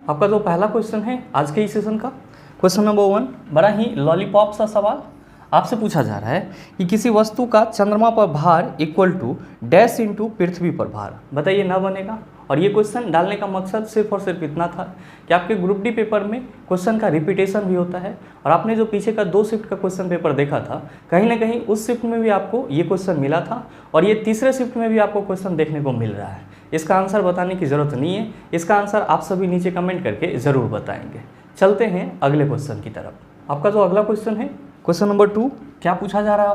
आपका जो पहला क्वेश्चन है आज के इस सेशन का, क्वेश्चन नंबर 1, बड़ा ही लॉलीपॉप सा सवाल आपसे पूछा जा रहा है कि किसी वस्तु का चंद्रमा पर भार इक्वल टू डैश इंटू पृथ्वी पर भार, बताइए ना बनेगा। और ये क्वेश्चन डालने का मकसद सिर्फ और सिर्फ इतना था कि आपके ग्रुप डी पेपर में क्वेश्चन का रिपीटेशन भी होता है, और आपने जो पीछे का 2 शिफ्ट का क्वेश्चन पेपर देखा था, कहीं ना कहीं उस शिफ्ट में भी आपको ये क्वेश्चन मिला था, और ये तीसरे शिफ्ट में भी आपको क्वेश्चन देखने को मिल रहा है। इसका आंसर बताने की ज़रूरत नहीं है, इसका आंसर आप सभी नीचे कमेंट करके ज़रूर बताएंगे। चलते हैं अगले क्वेश्चन की तरफ। आपका जो अगला क्वेश्चन है, क्वेश्चन नंबर 2, क्या पूछा जा रहा है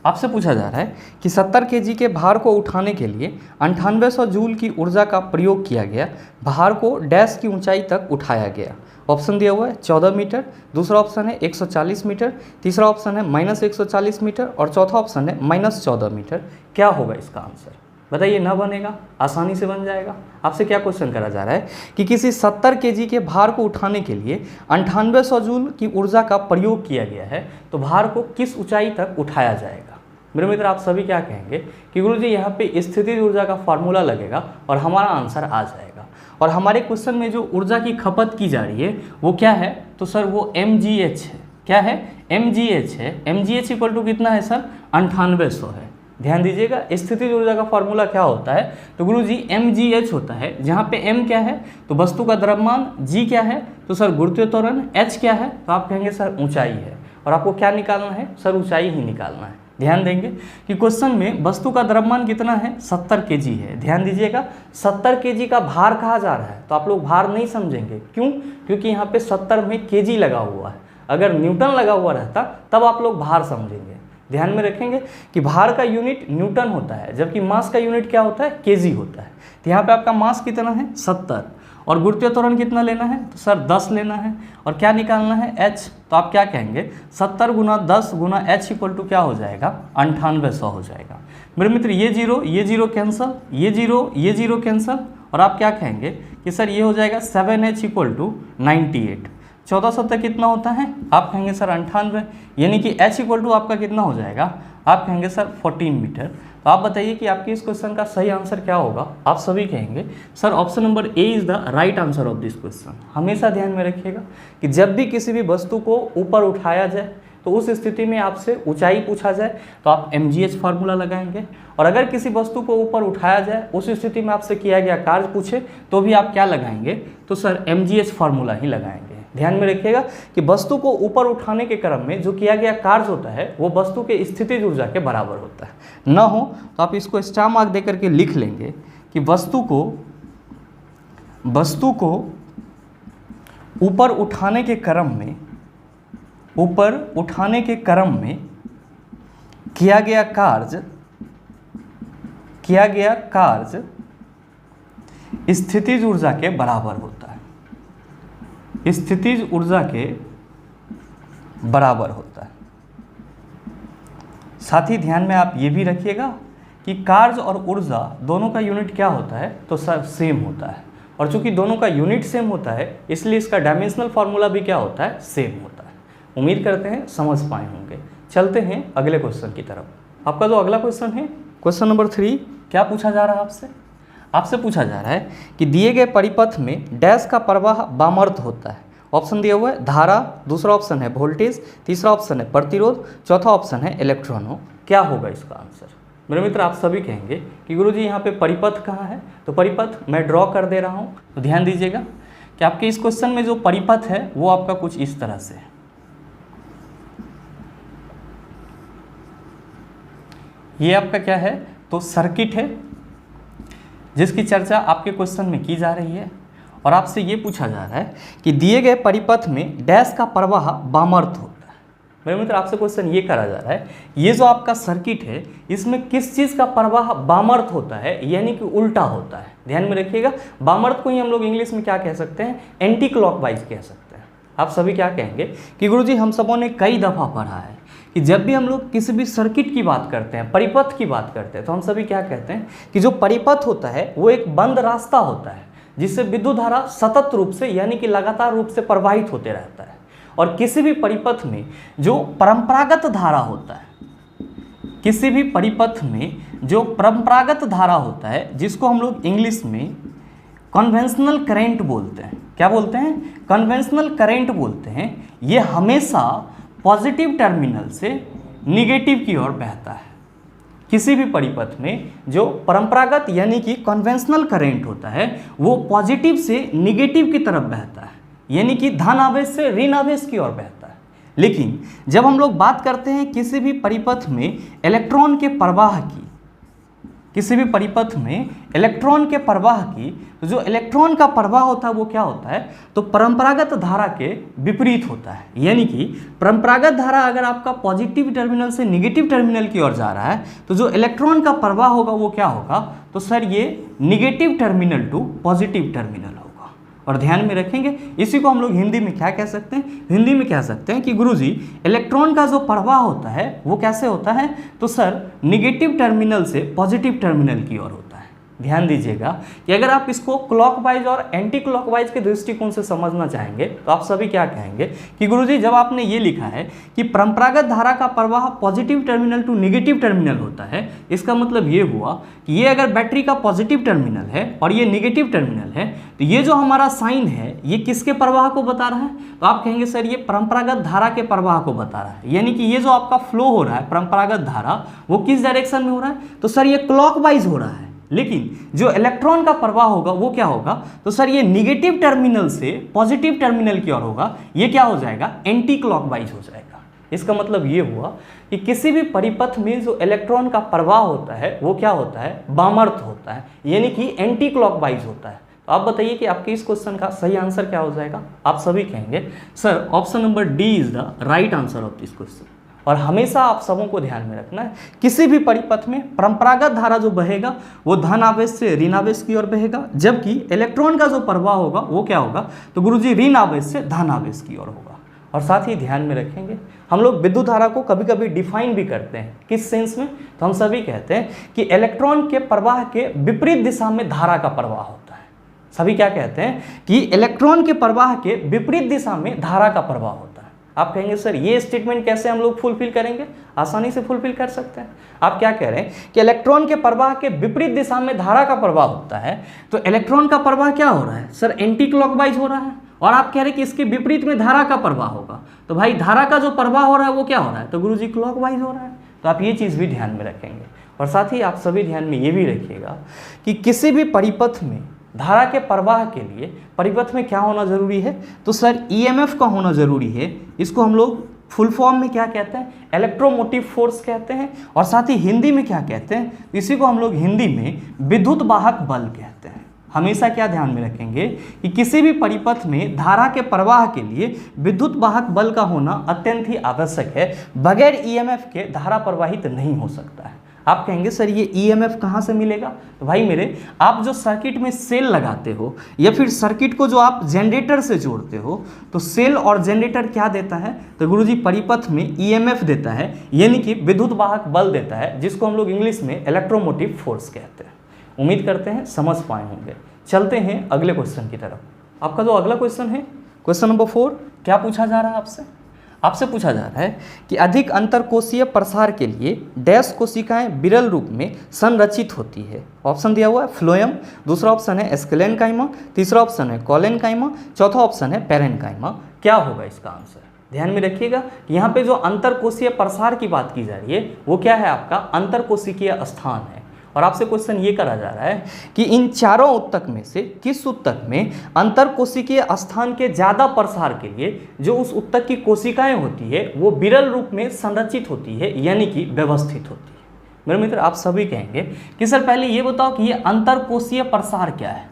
आपसे पूछा जा रहा है कि 70 kg के भार को उठाने के लिए 9800 जूल की ऊर्जा का प्रयोग किया गया, भार को डैश की ऊंचाई तक उठाया गया। ऑप्शन दिया हुआ है 14 मीटर, दूसरा ऑप्शन है 140 मीटर, तीसरा ऑप्शन है -140 मीटर, और चौथा ऑप्शन है -14 मीटर। क्या होगा इसका आंसर, बताइए ना बनेगा, आसानी से बन जाएगा। आपसे क्या क्वेश्चन करा जा रहा है कि किसी 70 kg के भार को उठाने के लिए 9800 जूल की ऊर्जा का प्रयोग किया गया है, तो भार को किस ऊंचाई तक उठाया जाएगा। मेरे मित्र, आप सभी क्या कहेंगे कि गुरुजी यहाँ पे स्थितिज ऊर्जा का फार्मूला लगेगा और हमारा आंसर आ जाएगा। और हमारे क्वेश्चन में जो ऊर्जा की खपत की जा रही है वो क्या है, तो सर वो mgh है। क्या है, mgh है। mgh इक्वल टू कितना है सर, 9800 है। ध्यान दीजिएगा, स्थितिज ऊर्जा का फॉर्मूला क्या होता है, तो गुरुजी mgh होता है, जहाँ पे m क्या है तो वस्तु का द्रव्यमान, g क्या है तो सर गुरुत्वीय त्वरण, h क्या है तो आप कहेंगे सर ऊंचाई है। और आपको क्या निकालना है, सर ऊंचाई ही निकालना है। ध्यान देंगे कि क्वेश्चन में वस्तु का द्रव्यमान कितना है, 70 kg है। ध्यान दीजिएगा, 70 kg का भार कहा जा रहा है, तो आप लोग भार नहीं समझेंगे। क्यों, क्योंकि यहाँ पे 70 में kg लगा हुआ है। अगर न्यूटन लगा हुआ रहता तब आप लोग भार समझेंगे। ध्यान में रखेंगे कि भार का यूनिट न्यूटन होता है, जबकि मास का यूनिट क्या होता है, केजी होता है। तो यहाँ पे आपका मास कितना है, 70, और गुरुत्वीय त्वरण कितना लेना है, तो सर 10 लेना है, और क्या निकालना है, h। तो आप क्या कहेंगे, 70 गुना 10 गुना h इक्वल टू क्या हो जाएगा, 9800 हो जाएगा। मेरे मित्र, ये जीरो कैंसल, ये जीरो कैंसल, और आप क्या कहेंगे कि सर ये हो जाएगा 7h इक्वल टू 98। 1400 तक कितना होता है, आप कहेंगे सर 98, यानी कि h इक्वल टू आपका कितना हो जाएगा, आप कहेंगे सर 14 मीटर। तो आप बताइए कि आपके इस क्वेश्चन का सही आंसर क्या होगा। आप सभी कहेंगे sir option number A is the right answer of this question. हमेशा ध्यान में रखिएगा कि जब भी किसी भी वस्तु को ऊपर उठाया जाए तो उस स्थिति में आपसे ऊंचाई पूछा जाए तो आप mgh फार्मूला लगाएंगे, और अगर किसी वस्तु को ऊपर उठाया जाए उस स्थिति में आपसे किया गया कार्य पूछे तो भी आप क्या लगाएंगे, तो सर mgh फार्मूला ही लगाएंगे। ध्यान में रखिएगा कि वस्तु को ऊपर उठाने के क्रम में जो किया गया कार्य होता है वो वस्तु के स्थितिज ऊर्जा के बराबर होता है। न हो तो आप इसको स्टार मार्क दे करके लिख लेंगे कि वस्तु को ऊपर उठाने के क्रम में किया गया कार्य स्थितिज ऊर्जा के बराबर होता है, स्थितिज ऊर्जा के बराबर होता है। साथ ही ध्यान में आप ये भी रखिएगा कि कार्य और ऊर्जा दोनों का यूनिट क्या होता है, तो सर सेम होता है, और चूंकि दोनों का यूनिट सेम होता है इसलिए इसका डायमेंशनल फार्मूला भी क्या होता है, सेम होता है। उम्मीद करते हैं समझ पाए होंगे। चलते हैं अगले क्वेश्चन की तरफ। आपका जो अगला क्वेश्चन है, क्वेश्चन नंबर 3, क्या पूछा जा रहा है आपसे पूछा जा रहा है कि दिए गए परिपथ में डैश का प्रवाह वामार्त होता है। ऑप्शन दिया हुआ है धारा, दूसरा ऑप्शन है वोल्टेज, तीसरा ऑप्शन है प्रतिरोध, चौथा ऑप्शन है इलेक्ट्रॉनों। क्या होगा इसका आंसर। मेरे मित्र, आप सभी कहेंगे कि गुरुजी यहाँ पे परिपथ कहाँ है, तो परिपथ मैं ड्रॉ कर दे रहा हूँ। तो ध्यान दीजिएगा कि आपके इस क्वेश्चन में जो परिपथ है वो आपका कुछ इस तरह से है। ये आपका क्या है, तो सर्किट है जिसकी चर्चा आपके क्वेश्चन में की जा रही है, और आपसे ये पूछा जा रहा है कि दिए गए परिपथ में डैश का प्रवाह वामार्त होता है। मेरे मित्र, आपसे क्वेश्चन ये करा जा रहा है, ये जो आपका सर्किट है इसमें किस चीज़ का प्रवाह वामार्त होता है, यानी कि उल्टा होता है। ध्यान में रखिएगा, वामार्त को ही हम लोग इंग्लिश में क्या कह सकते हैं, एंटी क्लॉकवाइज कह सकते हैं। आप सभी क्या कहेंगे कि गुरुजी हम सबों ने कई दफ़ा पढ़ा है कि जब भी हम लोग किसी भी सर्किट की बात करते हैं, परिपथ की बात करते हैं, तो हम सभी क्या कहते हैं कि जो परिपथ होता है वो एक बंद रास्ता होता है जिससे विद्युत धारा सतत रूप से यानी कि लगातार रूप से प्रवाहित होते रहता है। और किसी भी परिपथ में जो परंपरागत धारा होता है, किसी भी परिपथ में जो परंपरागत धारा होता है जिसको हम लोग इंग्लिश में कन्वेंशनल करंट बोलते हैं, क्या बोलते हैं, कन्वेंशनल करंट बोलते हैं, ये हमेशा पॉजिटिव टर्मिनल से निगेटिव की ओर बहता है। किसी भी परिपथ में जो परंपरागत यानी कि कन्वेंशनल करंट होता है वो पॉजिटिव से निगेटिव की तरफ बहता है, यानी कि धन आवेश से ऋण आवेश की ओर बहता है। लेकिन जब हम लोग बात करते हैं किसी भी परिपथ में इलेक्ट्रॉन के प्रवाह की, किसी भी परिपथ में इलेक्ट्रॉन के प्रवाह की, तो जो इलेक्ट्रॉन का प्रवाह होता है वो क्या होता है, तो परंपरागत धारा के विपरीत होता है। यानी कि परंपरागत धारा अगर आपका पॉजिटिव टर्मिनल से निगेटिव टर्मिनल की ओर जा रहा है तो जो इलेक्ट्रॉन का प्रवाह होगा वो क्या होगा, तो सर ये negative terminal to positive terminal होगा। और ध्यान में रखेंगे इसी को हम लोग हिंदी में क्या कह सकते हैं, हिंदी में कह सकते हैं कि गुरुजी इलेक्ट्रॉन का जो प्रवाह होता है वो कैसे होता है, तो सर निगेटिव टर्मिनल से पॉजिटिव टर्मिनल की ओर होता है। ध्यान दीजिएगा कि अगर आप इसको क्लॉकवाइज और एंटी क्लॉकवाइज के दृष्टिकोण से समझना चाहेंगे तो आप सभी क्या कहेंगे कि गुरुजी जब आपने ये लिखा है कि परंपरागत धारा का प्रवाह positive terminal to negative terminal होता है, इसका मतलब ये हुआ कि ये अगर बैटरी का पॉजिटिव टर्मिनल है और ये नेगेटिव टर्मिनल है तो ये जो हमारा साइन है ये किसके प्रवाह को बता रहा है, तो आप कहेंगे सर ये परंपरागत धारा के प्रवाह को बता रहा है। यानी कि ये जो आपका फ्लो हो रहा है परंपरागत धारा वो किस डायरेक्शन में हो रहा है, तो सर ये क्लॉकवाइज हो रहा है। लेकिन जो इलेक्ट्रॉन का प्रवाह होगा वो क्या होगा, तो सर ये निगेटिव टर्मिनल से पॉजिटिव टर्मिनल की ओर होगा, ये क्या हो जाएगा, एंटी क्लॉकवाइज हो जाएगा। इसका मतलब ये हुआ कि किसी भी परिपथ में जो इलेक्ट्रॉन का प्रवाह होता है वो क्या होता है, वामावर्त होता है, यानी कि एंटी क्लॉकवाइज होता है। तो आप बताइए कि आपके इस क्वेश्चन का सही आंसर क्या हो जाएगा। आप सभी कहेंगे sir option number D is the right answer of this question. और हमेशा आप सबों को ध्यान में रखना है किसी भी परिपथ में परंपरागत धारा जो बहेगा वो धन आवेश से ऋण आवेश की ओर बहेगा, जबकि इलेक्ट्रॉन का जो प्रवाह होगा वो क्या होगा, तो गुरुजी ऋण आवेश से धन आवेश की ओर होगा। और साथ ही ध्यान में रखेंगे हम लोग विद्युत धारा को कभी कभी डिफाइन भी करते हैं, किस सेंस में, तो हम सभी कहते हैं कि इलेक्ट्रॉन के प्रवाह के विपरीत दिशा में धारा का प्रवाह होता है। सभी क्या कहते हैं कि इलेक्ट्रॉन के प्रवाह के विपरीत दिशा में धारा का प्रवाह होता है। आप कहेंगे सर ये स्टेटमेंट कैसे हम लोग फुलफिल करेंगे, आसानी से फुलफिल कर सकते हैं। आप क्या कह रहे हैं कि इलेक्ट्रॉन के प्रवाह के विपरीत दिशा में धारा का प्रवाह होता है, तो इलेक्ट्रॉन का प्रवाह क्या हो रहा है सर, एंटी क्लॉकवाइज हो रहा है, और आप कह रहे हैं कि इसके विपरीत में धारा का प्रवाह होगा, तो भाई धारा का जो प्रवाह हो रहा है वो क्या हो रहा है, तो गुरुजी क्लॉकवाइज हो रहा है। तो आप ये चीज़ भी ध्यान में रखेंगे। और साथ ही आप सभी ध्यान में ये भी रखिएगा कि किसी भी परिपथ में धारा के प्रवाह के लिए परिपथ में क्या होना जरूरी है, तो सर ईएमएफ का होना जरूरी है। इसको हम लोग फुल फॉर्म में क्या कहते हैं, इलेक्ट्रोमोटिव फोर्स कहते हैं। और साथ ही हिंदी में क्या कहते हैं, इसी को हम लोग हिंदी में विद्युत वाहक बल कहते हैं। हमेशा क्या ध्यान में रखेंगे कि किसी भी परिपथ में धारा के प्रवाह के लिए विद्युत वाहक बल का होना अत्यंत ही आवश्यक है, बगैर ईएमएफ के धारा प्रवाहित नहीं हो सकता है। आप कहेंगे सर ये ईएमएफ कहाँ से मिलेगा, तो भाई मेरे आप जो सर्किट में सेल लगाते हो या फिर सर्किट को जो आप जनरेटर से जोड़ते हो, तो सेल और जनरेटर क्या देता है, तो गुरुजी परिपथ में ईएमएफ देता है, यानी कि विद्युत वाहक बल देता है, जिसको हम लोग इंग्लिश में इलेक्ट्रोमोटिव फोर्स कहते हैं। उम्मीद करते हैं समझ पाए होंगे। चलते हैं अगले क्वेश्चन की तरफ। आपका जो अगला क्वेश्चन है क्वेश्चन नंबर 4, क्या पूछा जा रहा है आपसे पूछा जा रहा है कि अधिक अंतरकोशीय प्रसार के लिए डैश कोशिकाएं विरल रूप में संरचित होती है। ऑप्शन दिया हुआ है फ्लोएम, दूसरा ऑप्शन है स्केलेनकाइमा, तीसरा ऑप्शन है कोलेनकाइमा, चौथा ऑप्शन है पेरेनकाइमा। क्या होगा इसका आंसर, ध्यान में रखिएगा कि यहाँ पे जो अंतरकोशीय प्रसार की बात की जा रही है वो क्या है, आपका अंतरकोशिकीय स्थान है। और आपसे क्वेश्चन ये करा जा रहा है कि इन चारों उत्तक में से किस उत्तक में अंतरकोशिकीय स्थान के ज़्यादा प्रसार के लिए जो उस उत्तक की कोशिकाएं होती है वो विरल रूप में संरचित होती है, यानी कि व्यवस्थित होती है। मेरे मित्र आप सभी कहेंगे कि सर पहले ये बताओ कि ये अंतरकोशीय प्रसार क्या है।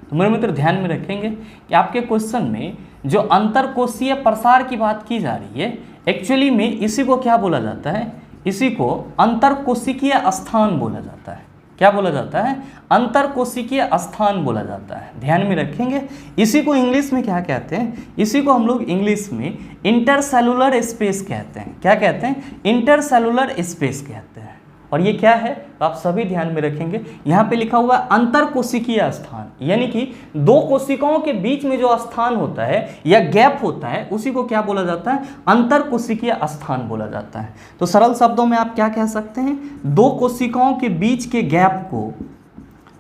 तो मेरे मित्र ध्यान में रखेंगे कि आपके क्वेश्चन में जो अंतरकोशीय प्रसार की बात की जा रही है, एक्चुअली में इसी को क्या बोला जाता है, इसी को अंतरकोशिकीय स्थान बोला जाता है। क्या बोला जाता है, अंतरकोशिकीय स्थान बोला जाता है। ध्यान में रखेंगे इसी को इंग्लिश में क्या कहते हैं, इसी को हम लोग इंग्लिश में इंटरसेलुलर स्पेस कहते हैं। क्या कहते हैं, इंटरसेलुलर स्पेस कहते हैं। और ये क्या है, तो आप सभी ध्यान में रखेंगे यहाँ पे लिखा हुआ है अंतरकोशिकीय स्थान, यानी कि दो कोशिकाओं के बीच में जो स्थान होता है या गैप होता है उसी को क्या बोला जाता है, अंतरकोशिकीय स्थान बोला जाता है। तो सरल शब्दों में आप क्या कह सकते हैं, दो कोशिकाओं के बीच के गैप को,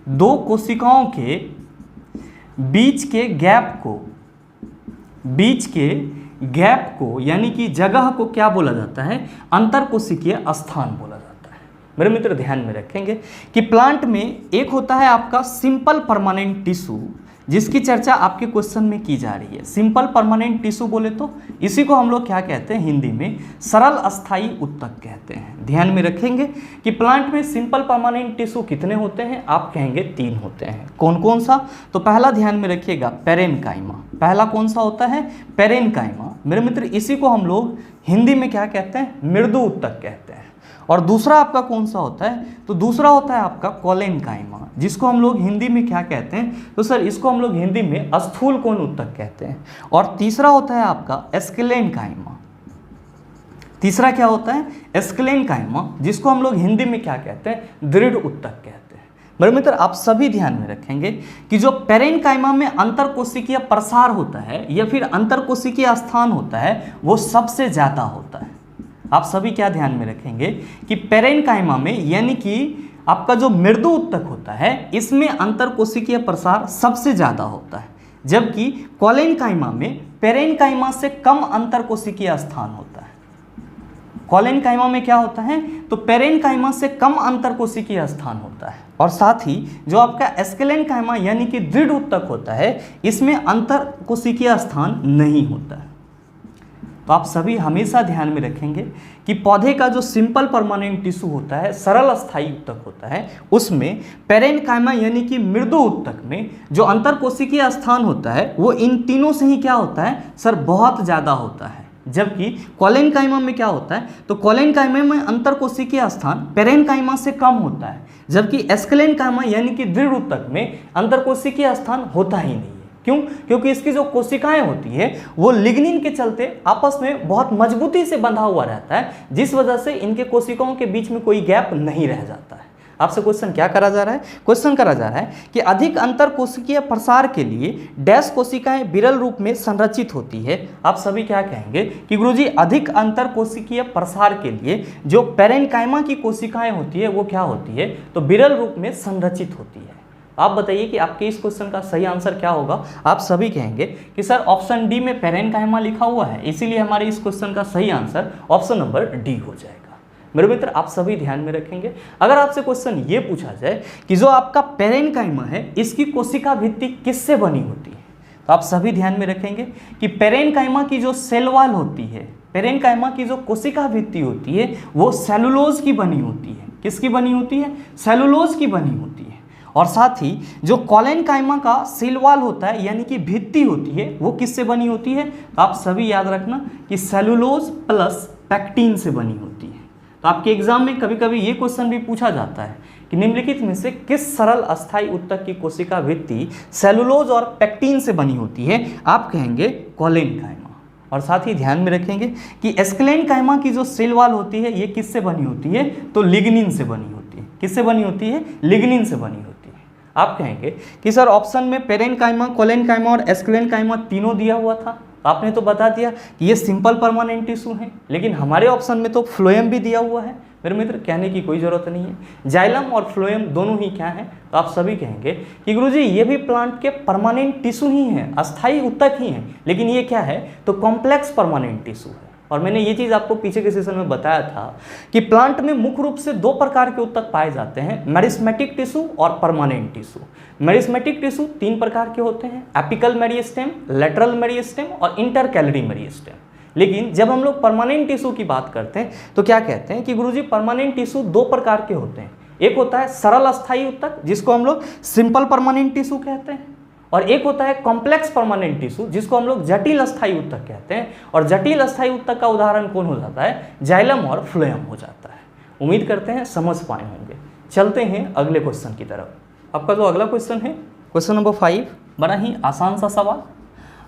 दो कोशिकाओं के बीच के गैप को बीच के गैप को यानी कि जगह को क्या बोला जाता है, अंतरकोशिकीय स्थान बोला जाता है। मेरे मित्र ध्यान में रखेंगे कि प्लांट में एक होता है आपका सिंपल परमानेंट टिश्यू, जिसकी चर्चा आपके क्वेश्चन में की जा रही है। सिंपल परमानेंट टिश्यू बोले तो इसी को हम लोग क्या कहते हैं, हिंदी में सरल अस्थायी ऊतक कहते हैं। ध्यान में रखेंगे कि प्लांट में सिंपल परमानेंट टिश्यू कितने होते हैं, आप कहेंगे 3 होते हैं। कौन कौन सा, तो पहला ध्यान में रखिएगा पेरेनकाइमा। पहला कौन सा होता है, पेरेनकाइमा। मेरे मित्र इसी को हम लोग हिंदी में क्या कहते हैं, मृदु ऊतक कहते हैं। और दूसरा आपका कौन सा होता है, तो दूसरा होता है आपका कोलेनकाइमा, जिसको हम लोग हिंदी में क्या कहते हैं, तो सर इसको हम लोग हिंदी में स्थूल कोण ऊतक कहते हैं। और तीसरा होता है आपका एस्केलेनकाइमा। तीसरा क्या होता है, एस्केलेनकाइमा, जिसको हम लोग हिंदी में क्या कहते हैं, दृढ़ ऊतक कहते हैं। मेरे मित्र आप सभी ध्यान में रखेंगे कि जो पेरेनकाइमा में अंतरकोशिकीय प्रसार होता है या फिर अंतरकोशिकीय स्थान होता है वो सबसे ज़्यादा होता है। आप सभी क्या ध्यान में रखेंगे कि पेरेनकाइमा में यानी कि आपका जो मृदु ऊतक होता है इसमें अंतरकोशिकीय प्रसार सबसे ज़्यादा होता है, जबकि कोलेनकाइमा में पेरेनकाइमा से कम अंतरकोशिकीय स्थान होता है। कोलेनकाइमा में क्या होता है, तो पेरेनकाइमा से कम अंतरकोशिकीय स्थान होता है। और साथ ही जो आपका एस्केलेनकाइमा यानी कि दृढ़ ऊतक होता है इसमें अंतरकोशिकीय स्थान नहीं होता है। तो आप सभी हमेशा ध्यान में रखेंगे कि पौधे का जो सिंपल परमानेंट टिश्यू होता है, सरल अस्थायी ऊतक होता है, उसमें पेरेनकाइमा यानी कि मृदु ऊतक में जो अंतरकोशिकीय स्थान होता है वो इन तीनों से ही क्या होता है सर, बहुत ज़्यादा होता है। जबकि कोलेनकाइमा में क्या होता है, तो कोलेनकाइमा में अंतरकोशिकीय स्थान पेरेनकाइमा से कम होता है, जबकि एस्केलेनकाइमा यानी कि दृढ़ ऊतक में अंतरकोशिकीय स्थान होता ही नहीं है। क्यों? क्योंकि इसकी जो कोशिकाएं होती है वो लिग्निन के चलते आपस में बहुत मजबूती से बंधा हुआ रहता है, जिस वजह से इनके कोशिकाओं के बीच में कोई गैप नहीं रह जाता है। आपसे क्वेश्चन क्या करा जा रहा है, क्वेश्चन करा जा रहा है कि अधिक अंतरकोशिकीय प्रसार के लिए डैश कोशिकाएं विरल रूप में संरचित होती है। आप सभी क्या कहेंगे कि गुरुजी अधिक अंतरकोशिकीय प्रसार के लिए जो पेरेनकाइमा की कोशिकाएं होती है वो क्या होती है, तो विरल रूप में संरचित होती है। आप बताइए कि आपके इस क्वेश्चन का सही आंसर क्या होगा। आप सभी कहेंगे कि सर ऑप्शन डी में पेरेनकाइमा लिखा हुआ है, इसीलिए हमारे इस क्वेश्चन का सही आंसर ऑप्शन नंबर डी हो जाएगा। मेरे मित्र आप सभी ध्यान में रखेंगे, अगर आपसे क्वेश्चन ये पूछा जाए कि जो आपका पेरेनकाइमा है इसकी कोशिका भित्ति किससे बनी होती है, तो आप सभी ध्यान में रखेंगे कि पेरेनकाइमा की जो सेल वॉल होती है, पेरेनकाइमा की जो कोशिका भित्ति होती है वो सेलुलोज की बनी होती है। किसकी बनी होती है, सेलुलोज की बनी होती है। और साथ ही जो कोलेनकाइमा का सेल वॉल होता है यानी कि भित्ति होती है वो किससे बनी होती है, तो आप सभी याद रखना कि सेलुलोज प्लस पैक्टिन से बनी होती है। तो आपके एग्जाम में कभी कभी ये क्वेश्चन भी पूछा जाता है कि निम्नलिखित में से किस सरल अस्थायी ऊतक की कोशिका भित्ति सेलुलोज और पैक्टिन से बनी होती है, आप कहेंगे कोलेनकाइमा। और साथ ही ध्यान में रखेंगे कि एस्केलेनकाइमा की जो सेल वॉल होती है ये किससे बनी होती है, तो लिग्निन से बनी होती है। किससे बनी होती है, लिग्निन से बनी होती है। आप कहेंगे कि सर ऑप्शन में पेरेनकाइमा, कोलेनकाइमा और एस्केलेनकाइमा तीनों दिया हुआ था, आपने तो बता दिया कि ये सिंपल परमानेंट टिश्यू है, लेकिन हमारे ऑप्शन में तो फ्लोएम भी दिया हुआ है। मेरे मित्र कहने की कोई ज़रूरत नहीं है, जाइलम और फ्लोएम दोनों ही क्या है, तो आप सभी कहेंगे कि गुरुजी ये भी प्लांट के परमानेंट टिश्यू ही हैं, अस्थायी ऊतक ही हैं, लेकिन ये क्या है, तो कॉम्प्लेक्स परमानेंट टिश्यू है। और मैंने ये चीज़ आपको पीछे के सेशन में बताया था कि प्लांट में मुख्य रूप से 2 प्रकार के ऊतक पाए जाते हैं, मेरिस्मेटिक टिश्यू और परमानेंट टिश्यू। मेरिस्मेटिक टिश्यू 3 प्रकार के होते हैं, एपिकल मेरिस्टेम, लेटरल मेरिस्टेम और इंटरकैलरी मेरिस्टेम। लेकिन जब हम लोग परमानेंट टिश्यू की बात करते हैं तो क्या कहते हैं कि गुरुजी परमानेंट टिश्यू 2 प्रकार के होते हैं। एक होता है सरल अस्थायी ऊतक जिसको हम लोग सिंपल परमानेंट टिश्यू कहते हैं, और एक होता है कॉम्प्लेक्स परमानेंट टिश्यू जिसको हम लोग जटिल अस्थायी ऊतक कहते हैं। और जटिल अस्थायी ऊतक का उदाहरण कौन हो जाता है, जाइलम और फ्लोएम हो जाता है। उम्मीद करते हैं समझ पाए होंगे। चलते हैं अगले क्वेश्चन की तरफ। आपका जो अगला क्वेश्चन है क्वेश्चन नंबर 5, बड़ा ही आसान सा सवाल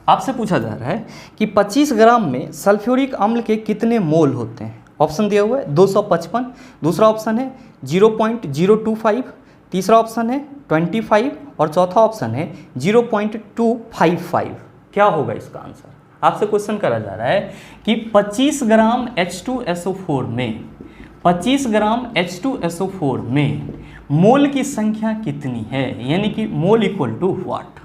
आपसे पूछा जा रहा है कि 25 ग्राम में सल्फ्यूरिक अम्ल के कितने मोल होते हैं। ऑप्शन दिया हुआ है 255, दूसरा ऑप्शन है 0.025, तीसरा ऑप्शन है 25 और चौथा ऑप्शन है 0.255। क्या होगा इसका आंसर। आपसे क्वेश्चन करा जा रहा है कि 25 ग्राम H2SO4 में 25 ग्राम H2SO4 में मोल की संख्या कितनी है, यानी कि मोल इक्वल टू व्हाट।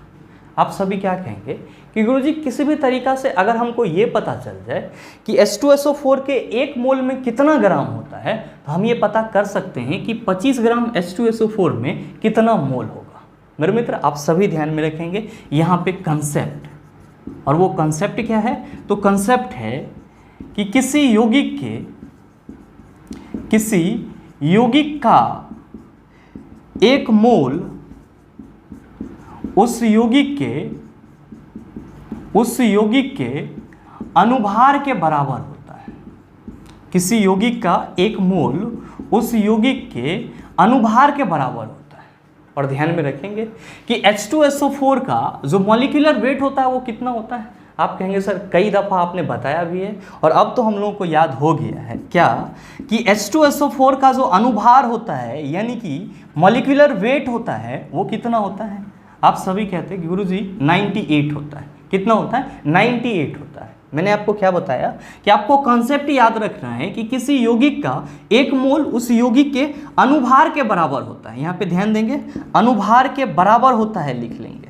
आप सभी क्या कहेंगे कि गुरुजी किसी भी तरीका से अगर हमको ये पता चल जाए कि H2SO4 के 1 मोल में कितना ग्राम होता है, तो हम ये पता कर सकते हैं कि 25 ग्राम H2SO4 में कितना मोल होगा। मेरे मित्र आप सभी ध्यान में रखेंगे यहाँ पे कंसेप्ट, और वो कंसेप्ट क्या है, तो कंसेप्ट है कि किसी यौगिक का 1 मोल उस यौगिक के अनुभार के बराबर होता है। किसी यौगिक का 1 मोल उस यौगिक के अनुभार के बराबर होता है। और ध्यान में रखेंगे कि H2SO4 का जो मॉलिक्यूलर वेट होता है वो कितना होता है। आप कहेंगे सर कई दफ़ा आपने बताया भी है और अब तो हम लोगों को याद हो गया है क्या, कि H2SO4 का जो अनुभार होता है यानी कि मॉलिक्यूलर वेट होता है वो कितना होता है। आप सभी कहते हैं कि गुरुजी 98 होता है। कितना होता है? 98 होता है। मैंने आपको क्या बताया कि आपको कॉन्सेप्ट याद रखना है कि किसी यौगिक का 1 मोल उस यौगिक के अनुभार के बराबर होता है। यहाँ पे ध्यान देंगे, अनुभार के बराबर होता है, लिख लेंगे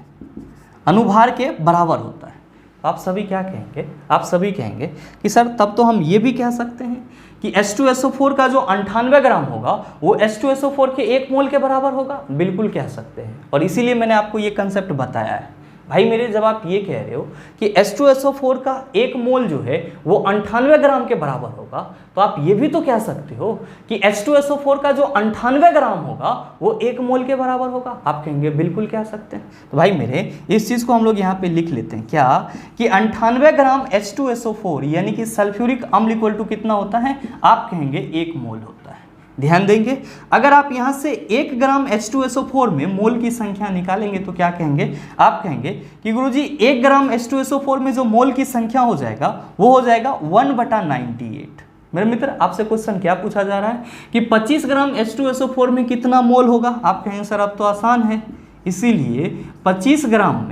अनुभार के बराबर होता है। आप सभी क्या कहेंगे? आप सभी कहेंगे कि सर तब तो हम ये भी कह सकते हैं कि H2SO4 का जो 98 ग्राम होगा वो H2SO4 के 1 मोल के बराबर होगा। बिल्कुल कह सकते हैं, और इसीलिए मैंने आपको ये कंसेप्ट बताया है। भाई मेरे जब आप ये कह रहे हो कि H2SO4 का 1 मोल जो है वो 98 ग्राम के बराबर होगा, तो आप ये भी तो कह सकते हो कि H2SO4 का जो 98 ग्राम होगा वो 1 मोल के बराबर होगा। आप कहेंगे बिल्कुल कह सकते हैं। तो भाई मेरे इस चीज़ को हम लोग यहाँ पे लिख लेते हैं क्या, कि 98 ग्राम H2SO4 यानी कि सल्फ्यूरिक अम्ल इक्वल टू कितना होता है। आप कहेंगे 1 मोल होता है। ध्यान देंगे, अगर आप यहाँ से 1 ग्राम H2SO4 में मोल की संख्या निकालेंगे तो क्या कहेंगे। आप कहेंगे कि गुरुजी 1 ग्राम H2SO4 में जो मोल की संख्या हो जाएगा वो हो जाएगा 1/98। मेरे मित्र आपसे क्वेश्चन क्या पूछा जा रहा है कि 25 ग्राम H2SO4 में कितना मोल होगा। आप कहेंगे सर अब तो आसान है, इसीलिए 25 ग्राम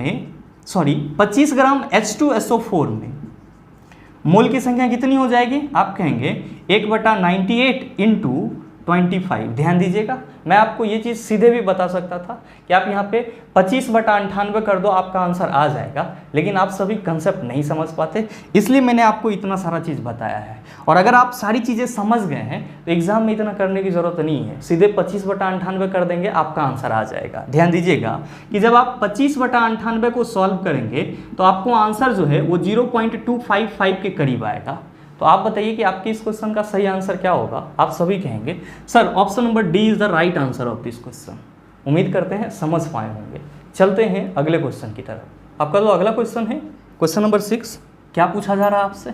H2SO4 में मोल की संख्या कितनी हो जाएगी। आप कहेंगे 1/98 इंटू 25। ध्यान दीजिएगा, मैं आपको ये चीज़ सीधे भी बता सकता था कि आप यहाँ पे 25/98 कर दो, आपका आंसर आ जाएगा, लेकिन आप सभी कंसेप्ट नहीं समझ पाते, इसलिए मैंने आपको इतना सारा चीज़ बताया है। और अगर आप सारी चीज़ें समझ गए हैं तो एग्जाम में इतना करने की ज़रूरत नहीं है, सीधे 25/98 कर देंगे, आपका आंसर आ जाएगा। ध्यान दीजिएगा कि जब आप 25/98 को सॉल्व करेंगे तो आपको आंसर जो है वो 0.255 के करीब आएगा। तो आप बताइए कि आपके इस क्वेश्चन का सही आंसर क्या होगा। आप सभी कहेंगे sir option number D is the right answer of this question. उम्मीद करते हैं समझ पाए होंगे। चलते हैं अगले क्वेश्चन की तरफ। आपका जो अगला क्वेश्चन है क्वेश्चन नंबर 6, क्या पूछा जा रहा है आपसे।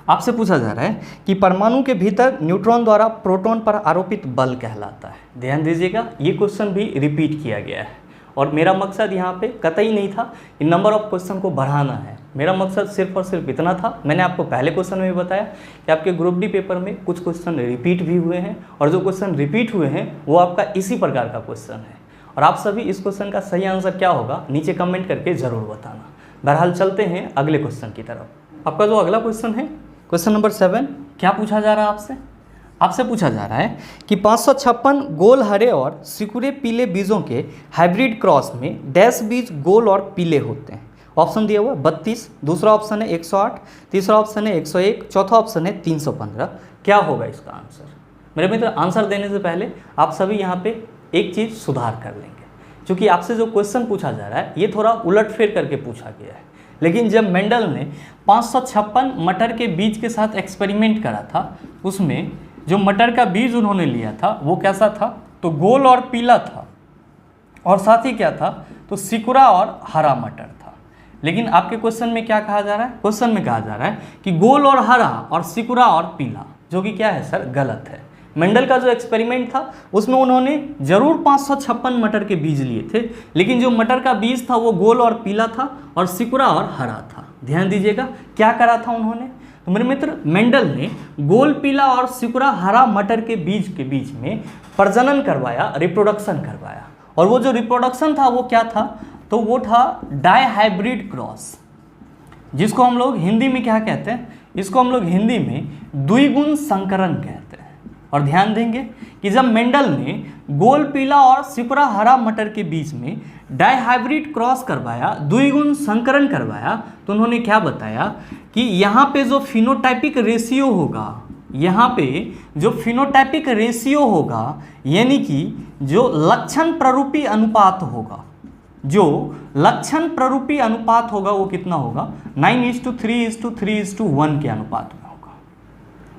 आपसे पूछा जा रहा है कि परमाणु के भीतर न्यूट्रॉन द्वारा प्रोटॉन पर आरोपित बल कहलाता है। ध्यान दीजिएगा, ये क्वेश्चन भी रिपीट किया गया है और मेरा मकसद यहाँ पे कतई नहीं था कि नंबर ऑफ क्वेश्चन को बढ़ाना है। मेरा मकसद सिर्फ और सिर्फ इतना था, मैंने आपको पहले क्वेश्चन में भी बताया कि आपके ग्रुप डी पेपर में कुछ क्वेश्चन रिपीट भी हुए हैं, और जो क्वेश्चन रिपीट हुए हैं वो आपका इसी प्रकार का क्वेश्चन है। और आप सभी इस क्वेश्चन का सही आंसर क्या होगा नीचे कमेंट करके ज़रूर बताना। बहरहाल चलते हैं अगले क्वेश्चन की तरफ। आपका जो अगला क्वेश्चन है क्वेश्चन नंबर 7, क्या पूछा जा रहा है आपसे। आपसे पूछा जा रहा है कि 556 गोल हरे और सिकुड़े पीले बीजों के हाइब्रिड क्रॉस में डैश बीज गोल और पीले होते हैं। ऑप्शन दिया हुआ 32, दूसरा ऑप्शन है 108, तीसरा ऑप्शन है 101, चौथा ऑप्शन है 315। क्या होगा इसका आंसर। मेरे मित्र आंसर देने से पहले आप सभी यहाँ पे एक चीज़ सुधार कर लेंगे, क्योंकि आपसे जो क्वेश्चन पूछा जा रहा है ये थोड़ा उलटफेर करके पूछा गया है। लेकिन जब मेंडल ने 556 मटर के बीज के साथ एक्सपेरिमेंट करा था, उसमें जो मटर का बीज उन्होंने लिया था वो कैसा था, तो गोल और पीला था, और साथ ही क्या था, तो सिकुड़ा और हरा मटर था। लेकिन आपके क्वेश्चन में क्या कहा जा रहा है, क्वेश्चन में कहा जा रहा है कि गोल और हरा और सिकुड़ा और पीला, जो कि क्या है सर, गलत है। मेंडल का जो एक्सपेरिमेंट था उसमें उन्होंने जरूर 556 मटर के बीज लिए थे, लेकिन जो मटर का बीज था वो गोल और पीला था और सिकुड़ा और हरा था। ध्यान दीजिएगा क्या करा था उन्होंने, तो मेरे मित्र मेंडल ने गोल पीला और सिकुड़ा हरा मटर के बीच में प्रजनन करवाया, रिप्रोडक्शन करवाया। और वो जो रिप्रोडक्शन था वो क्या था, तो वो था डायहाइब्रिड क्रॉस, जिसको हम लोग हिंदी में क्या कहते हैं, इसको हम लोग हिंदी में द्विगुण संकरण कहते हैं। और ध्यान देंगे कि जब मेंडल ने गोल पीला और सिकुड़ा हरा मटर के बीच में डाइहाइब्रिड क्रॉस करवाया, द्विगुण संकरण करवाया, तो उन्होंने क्या बताया कि यहाँ पे जो फिनोटाइपिक रेशियो होगा, यहाँ पे जो फिनोटाइपिक रेशियो होगा यानी कि जो लक्षण प्ररूपी अनुपात होगा, जो लक्षण प्ररूपी अनुपात होगा वो कितना होगा, 9:3:3:1 के अनुपात में होगा।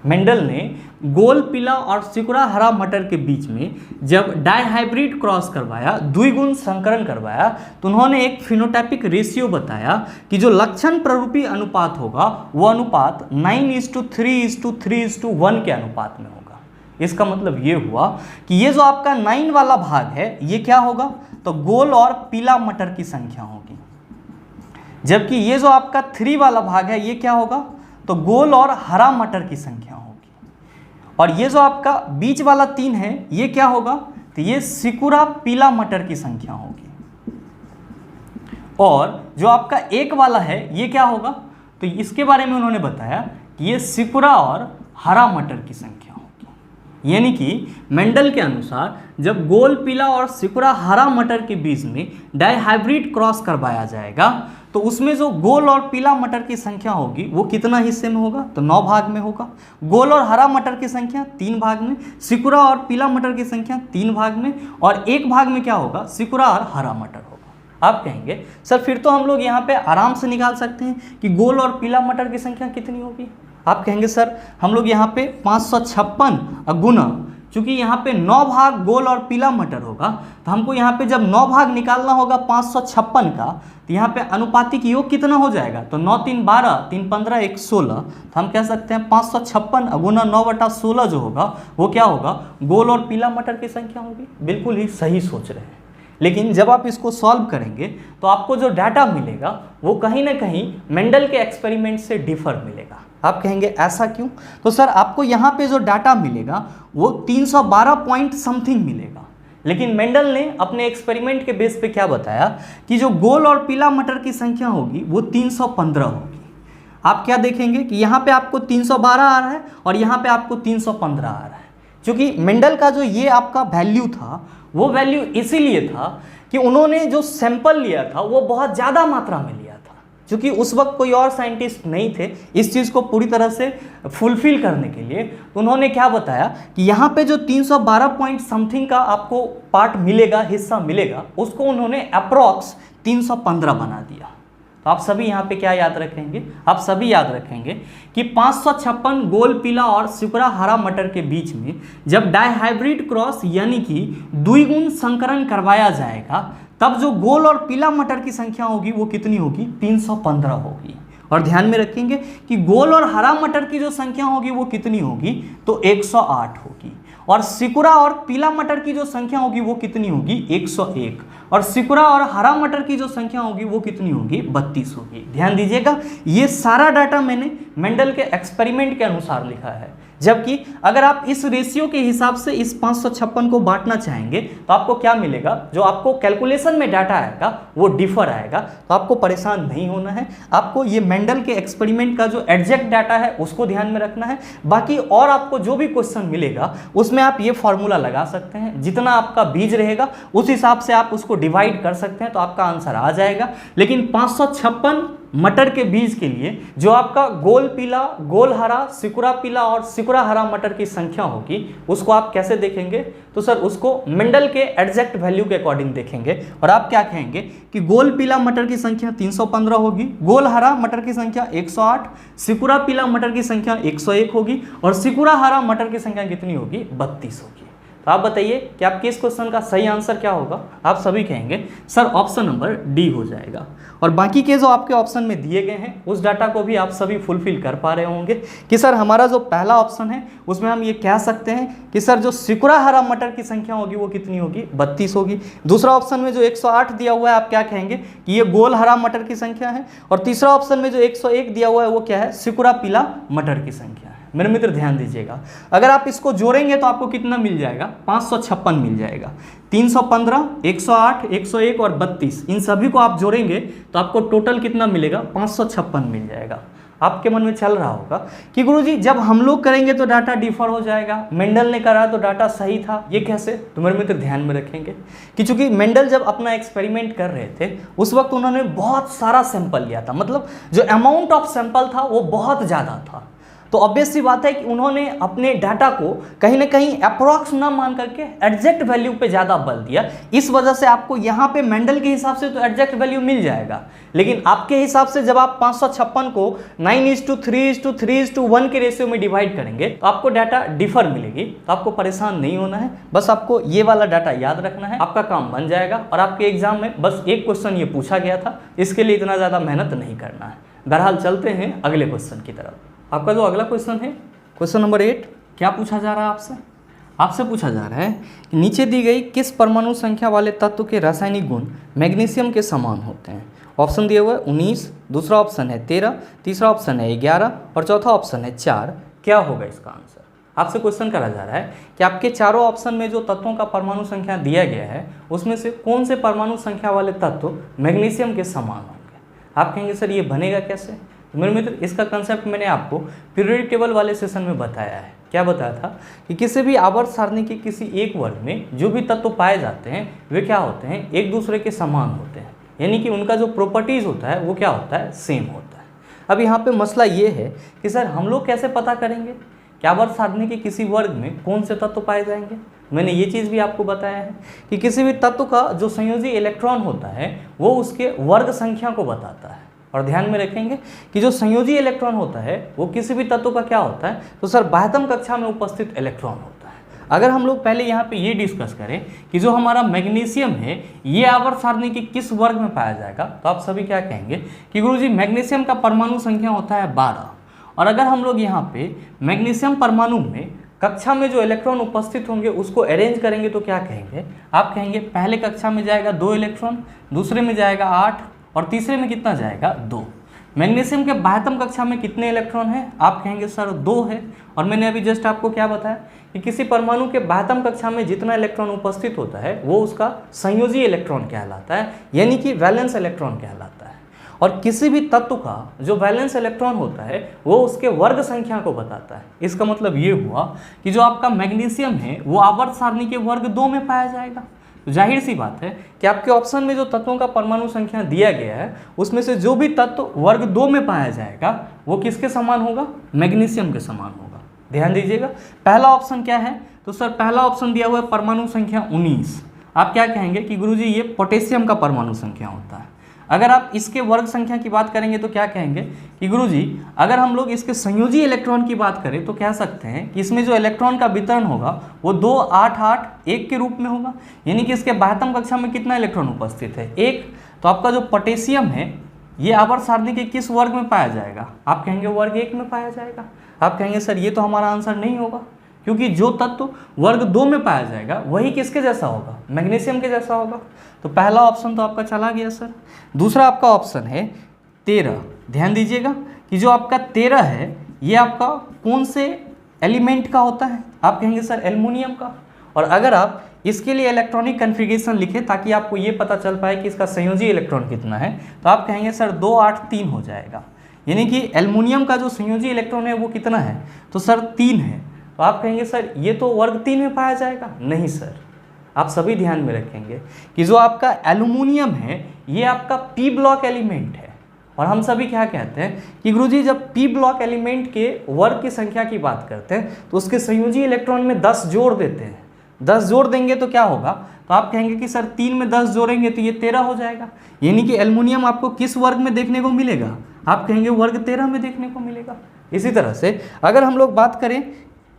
मेंडल ने गोल पीला और सिकुड़ा हरा मटर के बीच में जब डाइहाइब्रिड क्रॉस करवाया, द्विगुण संकरण करवाया, तो उन्होंने एक फिनोटाइपिक रेशियो बताया कि जो लक्षण प्ररूपी अनुपात होगा वो अनुपात 9:3:3:1 के अनुपात में होगा। इसका मतलब ये हुआ कि ये जो आपका 9 वाला भाग है ये क्या होगा, तो गोल और पीला मटर की संख्या होगी, जबकि ये जो आपका 3 वाला भाग है ये क्या होगा, तो गोल और हरा मटर की संख्या होगी। और ये जो आपका बीच वाला 3 है ये क्या होगा, तो ये सिकुड़ा पीला मटर की संख्या होगी। और जो आपका 1 वाला है ये क्या होगा, तो इसके बारे में उन्होंने बताया कि ये सिकुड़ा और हरा मटर की संख्या होगी। यानी कि मेंडल के अनुसार जब गोल पीला और सिकुड़ा हरा मटर के बीच में डाइहाइब्रिड क्रॉस करवाया जाएगा तो उसमें जो गोल और पीला मटर की संख्या होगी वो कितना हिस्से में होगा, तो 9 भाग में होगा। गोल और हरा मटर की संख्या 3 भाग में, सिकुड़ा और पीला मटर की संख्या 3 भाग में, और 1 भाग में क्या होगा, सिकुड़ा और हरा मटर होगा। आप कहेंगे सर फिर तो हम लोग यहाँ पे आराम से निकाल सकते हैं कि गोल और पीला मटर की संख्या कितनी होगी। आप कहेंगे सर हम लोग यहाँ पे 556 गुना, चूंकि यहाँ पे 9 भाग गोल और पीला मटर होगा तो हमको यहाँ पे जब 9 भाग निकालना होगा 556 का, तो यहाँ पे अनुपातिक योग कितना हो जाएगा, तो 9 3 12 3 15 1 16, तो हम कह सकते हैं 556 गुना 9/16 जो होगा वो क्या होगा, गोल और पीला मटर की संख्या होगी। बिल्कुल ही सही सोच रहे हैं, लेकिन जब आप इसको सॉल्व करेंगे तो आपको जो डाटा मिलेगा वो कहीं ना कहीं मेंडल के एक्सपेरिमेंट से डिफर मिलेगा। आप कहेंगे ऐसा क्यों, तो सर आपको यहाँ पे जो डाटा मिलेगा वो 312 पॉइंट समथिंग मिलेगा, लेकिन मेंडल ने अपने एक्सपेरिमेंट के बेस पे क्या बताया कि जो गोल और पीला मटर की संख्या होगी वो 315 होगी। आप क्या देखेंगे कि यहाँ पे आपको 312 आ रहा है और यहाँ पे आपको 315 आ रहा है, क्योंकि मेंडल का जो ये आपका वैल्यू था वो वैल्यू इसीलिए था कि उन्होंने जो सैंपल लिया था वो बहुत ज़्यादा मात्रा में लिया था, क्योंकि उस वक्त कोई और साइंटिस्ट नहीं थे इस चीज़ को पूरी तरह से फुलफिल करने के लिए। तो उन्होंने क्या बताया कि यहाँ पे जो 312 पॉइंट समथिंग का आपको पार्ट मिलेगा, हिस्सा मिलेगा, उसको उन्होंने अप्रॉक्स 315 बना दिया। तो आप सभी यहाँ पे क्या याद रखेंगे, आप सभी याद रखेंगे कि 556 गोल पीला और सिकुड़ा हरा मटर के बीच में जब डाइहाइब्रिड क्रॉस यानी कि द्विगुण संकरण करवाया जाएगा तब जो गोल और पीला मटर की संख्या होगी वो कितनी होगी, 315 होगी। और ध्यान में रखेंगे कि गोल और हरा मटर की जो संख्या होगी वो कितनी होगी, तो 108 होगी, और सिकुड़ा और पीला मटर की जो संख्या होगी वो कितनी होगी, 101, और सिकुड़ा और हरा मटर की जो संख्या होगी वो कितनी होगी, 32 होगी। ध्यान दीजिएगा ये सारा डाटा मैंने मेंडल के एक्सपेरिमेंट के अनुसार लिखा है, जबकि अगर आप इस रेशियो के हिसाब से इस 556 को बांटना चाहेंगे तो आपको क्या मिलेगा, जो आपको कैलकुलेशन में डाटा आएगा वो डिफर आएगा। तो आपको परेशान नहीं होना है, आपको ये मेंडल के एक्सपेरिमेंट का जो एग्जैक्ट डाटा है उसको ध्यान में रखना है। बाकी और आपको जो भी क्वेश्चन मिलेगा उसमें आप ये फॉर्मूला लगा सकते हैं, जितना आपका बीज रहेगा उस हिसाब से आप उसको डिवाइड कर सकते हैं तो आपका आंसर आ जाएगा। लेकिन 556 मटर के बीज के लिए जो आपका गोल पीला, गोल हरा, सिकुड़ा पीला और सिकुड़ा हरा मटर की संख्या होगी उसको आप कैसे देखेंगे, तो सर उसको मेंडल के एग्जैक्ट वैल्यू के अकॉर्डिंग देखेंगे। और आप क्या कहेंगे कि गोल पीला मटर की संख्या 315 होगी, गोल हरा मटर की संख्या 108, सिकुड़ा पीला मटर की संख्या 101 होगी, और सिकुड़ा हरा मटर की संख्या कितनी होगी, 32 होगी। तो आप बताइए कि आपके इस क्वेश्चन का सही आंसर क्या होगा। आप सभी कहेंगे सर ऑप्शन नंबर डी हो जाएगा। और बाकी के जो आपके ऑप्शन में दिए गए हैं उस डाटा को भी आप सभी फुलफिल कर पा रहे होंगे कि सर हमारा जो पहला ऑप्शन है उसमें हम ये कह सकते हैं कि सर जो सिकुड़ा हरा मटर की संख्या होगी वो कितनी होगी, 32 होगी। दूसरा ऑप्शन में जो 108 दिया हुआ है आप क्या कहेंगे कि ये गोल हरा मटर की संख्या है, और तीसरा ऑप्शन में जो 101 दिया हुआ है वो क्या है, सिकुड़ा पीला मटर की संख्या है। मेरे मित्र ध्यान दीजिएगा, अगर आप इसको जोड़ेंगे तो आपको कितना मिल जाएगा, 556 मिल जाएगा। 315, 108, 101 और 32, इन सभी को आप जोड़ेंगे तो आपको टोटल कितना मिलेगा, 556 मिल जाएगा। आपके मन में चल रहा होगा कि गुरुजी जब हम लोग करेंगे तो डाटा डिफर हो जाएगा, मेंडल ने करा तो डाटा सही था, ये कैसे? तो मेरे मित्र ध्यान में रखेंगे कि चूंकि मेंडल जब अपना एक्सपेरिमेंट कर रहे थे उस वक्त उन्होंने बहुत सारा सैंपल लिया था, मतलब जो अमाउंट ऑफ सैंपल था वो बहुत ज़्यादा था। तो ऑब्वियस सी बात है कि उन्होंने अपने डाटा को कहीं ना कहीं अप्रॉक्स ना मान करके एग्जैक्ट वैल्यू पे ज़्यादा बल दिया। इस वजह से आपको यहाँ पे मेंडल के हिसाब से तो एग्जैक्ट वैल्यू मिल जाएगा, लेकिन आपके हिसाब से जब आप 556 को 9:3:3:1 के रेशियो में डिवाइड करेंगे तो आपको डाटा डिफर मिलेगी। तो आपको परेशान नहीं होना है, बस आपको ये वाला डाटा याद रखना है, आपका काम बन जाएगा। और आपके एग्जाम में बस एक क्वेश्चन ये पूछा गया था, इसके लिए इतना ज़्यादा मेहनत नहीं करना है। बहरहाल चलते हैं अगले क्वेश्चन की तरफ। आपका जो अगला क्वेश्चन है, क्वेश्चन नंबर 8, क्या पूछा जा रहा है आपसे? आपसे पूछा जा रहा है कि नीचे दी गई किस परमाणु संख्या वाले तत्व के रासायनिक गुण मैग्नीशियम के समान होते हैं? ऑप्शन दिया हुआ है 19, दूसरा ऑप्शन है 13, तीसरा ऑप्शन है 11 और चौथा ऑप्शन है 4। क्या होगा इसका आंसर? आपसे क्वेश्चन करा जा रहा है कि आपके चारों ऑप्शन में जो तत्वों का परमाणु संख्या दिया गया है उसमें से कौन से परमाणु संख्या वाले तत्व मैग्नीशियम के समान होंगे। आप कहेंगे सर ये बनेगा कैसे? तो मेरे मित्र इसका कंसेप्ट मैंने आपको पीरियोडिक टेबल वाले सेशन में बताया है। क्या बताया था कि किसी भी आवर्त सारणी के किसी एक वर्ग में जो भी तत्व पाए जाते हैं वे क्या होते हैं, एक दूसरे के समान होते हैं, यानी कि उनका जो प्रॉपर्टीज़ होता है वो क्या होता है, सेम होता है। अब यहाँ पे मसला ये है कि सर हम लोग कैसे पता करेंगे कि आवर्त सारणी के किसी वर्ग में कौन से तत्व पाए जाएंगे? मैंने ये चीज़ भी आपको बताया है कि किसी भी तत्व का जो संयोजी इलेक्ट्रॉन होता है वो उसके वर्ग संख्या को बताता है। और ध्यान में रखेंगे कि जो संयोजी इलेक्ट्रॉन होता है वो किसी भी तत्व का क्या होता है, तो सर बाह्यतम कक्षा में उपस्थित इलेक्ट्रॉन होता है। अगर हम लोग पहले यहाँ पे ये डिस्कस करें कि जो हमारा मैग्नीशियम है ये आवर्त सारणी के किस वर्ग में पाया जाएगा, तो आप सभी क्या कहेंगे कि गुरुजी मैग्नीशियम का परमाणु संख्या होता है 12। और अगर हम लोग यहाँ पे मैग्नीशियम परमाणु में कक्षा में जो इलेक्ट्रॉन उपस्थित होंगे उसको अरेंज करेंगे तो क्या कहेंगे? आप कहेंगे पहले कक्षा में जाएगा 2 इलेक्ट्रॉन, दूसरे में जाएगा 8 और तीसरे में कितना जाएगा, 2। मैग्नीशियम के बाह्यतम कक्षा में कितने इलेक्ट्रॉन हैं? आप कहेंगे सर 2 है। और मैंने अभी जस्ट आपको क्या बताया कि किसी परमाणु के बाह्यतम कक्षा में जितना इलेक्ट्रॉन उपस्थित होता है वो उसका संयोजी इलेक्ट्रॉन कहलाता है, यानी कि वैलेंस इलेक्ट्रॉन कहलाता है। और किसी भी तत्व का जो वैलेंस इलेक्ट्रॉन होता है वो उसके वर्ग संख्या को बताता है। इसका मतलब ये हुआ कि जो आपका मैग्नीशियम है वो आवर्त सारणी के वर्ग 2 में पाया जाएगा। तो जाहिर सी बात है कि आपके ऑप्शन में जो तत्वों का परमाणु संख्या दिया गया है उसमें से जो भी तत्व वर्ग 2 में पाया जाएगा वो किसके समान होगा, मैग्नीशियम के समान होगा। ध्यान दीजिएगा, पहला ऑप्शन क्या है, तो सर पहला ऑप्शन दिया हुआ है परमाणु संख्या 19। आप क्या कहेंगे कि गुरुजी ये पोटेशियम का परमाणु संख्या होता है। अगर आप इसके वर्ग संख्या की बात करेंगे तो क्या कहेंगे कि गुरुजी अगर हम लोग इसके संयोजी इलेक्ट्रॉन की बात करें तो कह सकते हैं कि इसमें जो इलेक्ट्रॉन का वितरण होगा वो 2, 8, 8, 1 के रूप में होगा, यानी कि इसके बाह्यतम कक्षा में कितना इलेक्ट्रॉन उपस्थित है, 1। तो आपका जो पोटेशियम है ये आवर्त सारणी के किस वर्ग में पाया जाएगा? आप कहेंगे वर्ग 1 में पाया जाएगा। आप कहेंगे सर ये तो हमारा आंसर नहीं होगा, क्योंकि जो तत्व वर्ग 2 में पाया जाएगा वही किसके जैसा होगा, मैग्नीशियम के जैसा होगा। तो पहला ऑप्शन तो आपका चला गया सर। दूसरा आपका ऑप्शन है 13। ध्यान दीजिएगा कि जो आपका 13 है ये आपका कौन से एलिमेंट का होता है? आप कहेंगे सर एल्युमिनियम का। और अगर आप इसके लिए इलेक्ट्रॉनिक कन्फिगरेशन लिखें ताकि आपको ये पता चल पाए कि इसका संयोजी इलेक्ट्रॉन कितना है, तो आप कहेंगे सर 2, 8, 3 हो जाएगा, यानी कि एल्युमिनियम का जो संयोजी इलेक्ट्रॉन है वो कितना है, तो सर 3 है। तो आप कहेंगे सर ये तो वर्ग 3 में पाया जाएगा। नहीं सर, आप सभी ध्यान में रखेंगे कि जो आपका एल्युमिनियम है ये आपका पी ब्लॉक एलिमेंट है। और हम सभी क्या कहते हैं कि गुरुजी जब पी ब्लॉक एलिमेंट के वर्ग की संख्या की बात करते हैं तो उसके संयोजी इलेक्ट्रॉन में 10 जोड़ देते हैं। 10 जोड़ देंगे तो क्या होगा, तो आप कहेंगे कि सर 3 में 10 जोड़ेंगे तो ये 13 हो जाएगा, यानी कि एल्युमिनियम आपको किस वर्ग में देखने को मिलेगा? आप कहेंगे वर्ग 13 में देखने को मिलेगा। इसी तरह से अगर हम लोग बात करें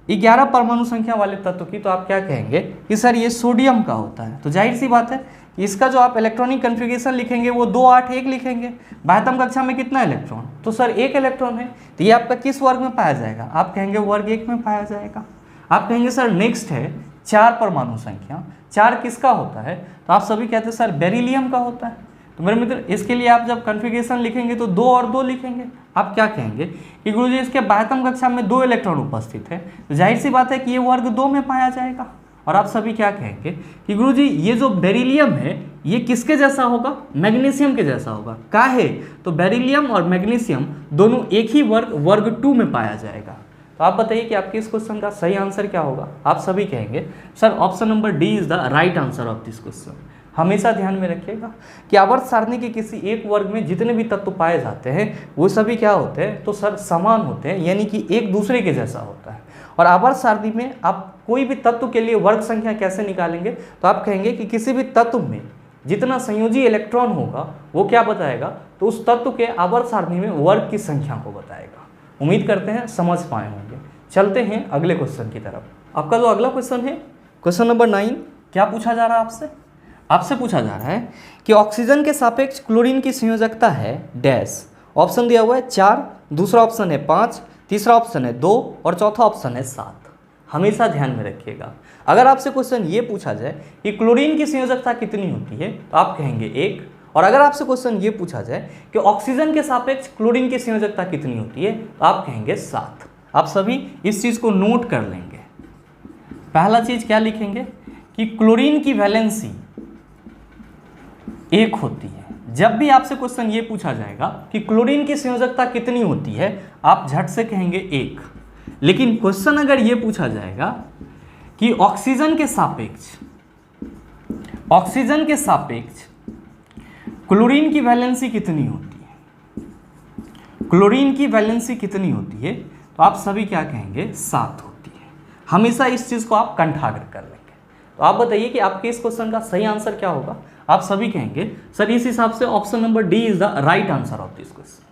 11 परमाणु संख्या वाले तत्व की, तो आप क्या कहेंगे कि सर ये सोडियम का होता है। तो जाहिर सी बात है इसका जो आप इलेक्ट्रॉनिक कन्फिगरेशन लिखेंगे वो 2, 8, 1 लिखेंगे। बाह्यतम कक्षा में कितना इलेक्ट्रॉन, तो सर 1 इलेक्ट्रॉन है। तो ये आपका किस वर्ग में पाया जाएगा? आप कहेंगे वर्ग 1 में पाया जाएगा। आप कहेंगे सर नेक्स्ट है 4 परमाणु संख्या। 4 किसका होता है? तो आप सभी कहते हैं सर बेरिलियम का होता है। तो मेरे मित्र इसके लिए आप जब कन्फिगरेशन लिखेंगे तो 2 और 2 लिखेंगे। आप क्या कहेंगे कि गुरुजी इसके बाह्यतम कक्षा में 2 इलेक्ट्रॉन उपस्थित है, तो जाहिर सी बात है कि ये वर्ग 2 में पाया जाएगा। और आप सभी क्या कहेंगे कि गुरुजी ये जो बेरिलियम है ये किसके जैसा होगा, मैग्नीशियम के जैसा होगा। काहे, तो बेरिलियम और मैग्नीशियम दोनों एक ही वर्ग 2 में पाया जाएगा। तो आप बताइए कि आपके इस क्वेश्चन का सही आंसर क्या होगा। आप सभी कहेंगे sir option number D is the right answer of this question. हमेशा ध्यान में रखिएगा कि आवर्त सारणी के किसी एक वर्ग में जितने भी तत्व पाए जाते हैं वो सभी क्या होते हैं, तो सर समान होते हैं, यानी कि एक दूसरे के जैसा होता है। और आवर्त सारणी में आप कोई भी तत्व के लिए वर्ग संख्या कैसे निकालेंगे, तो आप कहेंगे कि किसी भी तत्व में जितना संयोजी इलेक्ट्रॉन होगा वो क्या बताएगा, तो उस तत्व के आवर्त सारणी में वर्ग की संख्या को बताएगा। उम्मीद करते हैं समझ पाए होंगे। चलते हैं अगले क्वेश्चन की तरफ। आपका जो अगला क्वेश्चन है क्वेश्चन नंबर 9, क्या पूछा जा रहा है आपसे? आपसे पूछा जा रहा है कि ऑक्सीजन के सापेक्ष क्लोरीन की संयोजकता है डैश। ऑप्शन दिया हुआ है 4, दूसरा ऑप्शन है 5, तीसरा ऑप्शन है 2 और चौथा ऑप्शन है 7। हमेशा ध्यान में रखिएगा, अगर आपसे क्वेश्चन ये पूछा जाए कि क्लोरीन की संयोजकता कितनी होती है तो आप कहेंगे 1, और अगर आपसे क्वेश्चन ये पूछा जाए कि ऑक्सीजन के सापेक्ष क्लोरीन की संयोजकता कितनी होती है तो आप कहेंगे 7। आप सभी इस चीज़ को नोट कर लेंगे। पहला चीज़ क्या लिखेंगे कि क्लोरीन की वैलेंसी 1 होती है। जब भी आपसे क्वेश्चन ये पूछा जाएगा कि क्लोरीन की संयोजकता कितनी होती है आप झट से कहेंगे 1। लेकिन क्वेश्चन अगर ये पूछा जाएगा कि ऑक्सीजन के सापेक्ष क्लोरीन की वैलेंसी कितनी होती है, क्लोरीन की वैलेंसी कितनी होती है, तो आप सभी क्या कहेंगे 7 होती है। हमेशा इस चीज़ को आप कंठाग्र कर लेंगे। तो आप बताइए कि आपके इस क्वेश्चन का सही आंसर क्या होगा। आप सभी कहेंगे सर इस हिसाब से option number D is the right answer of this question.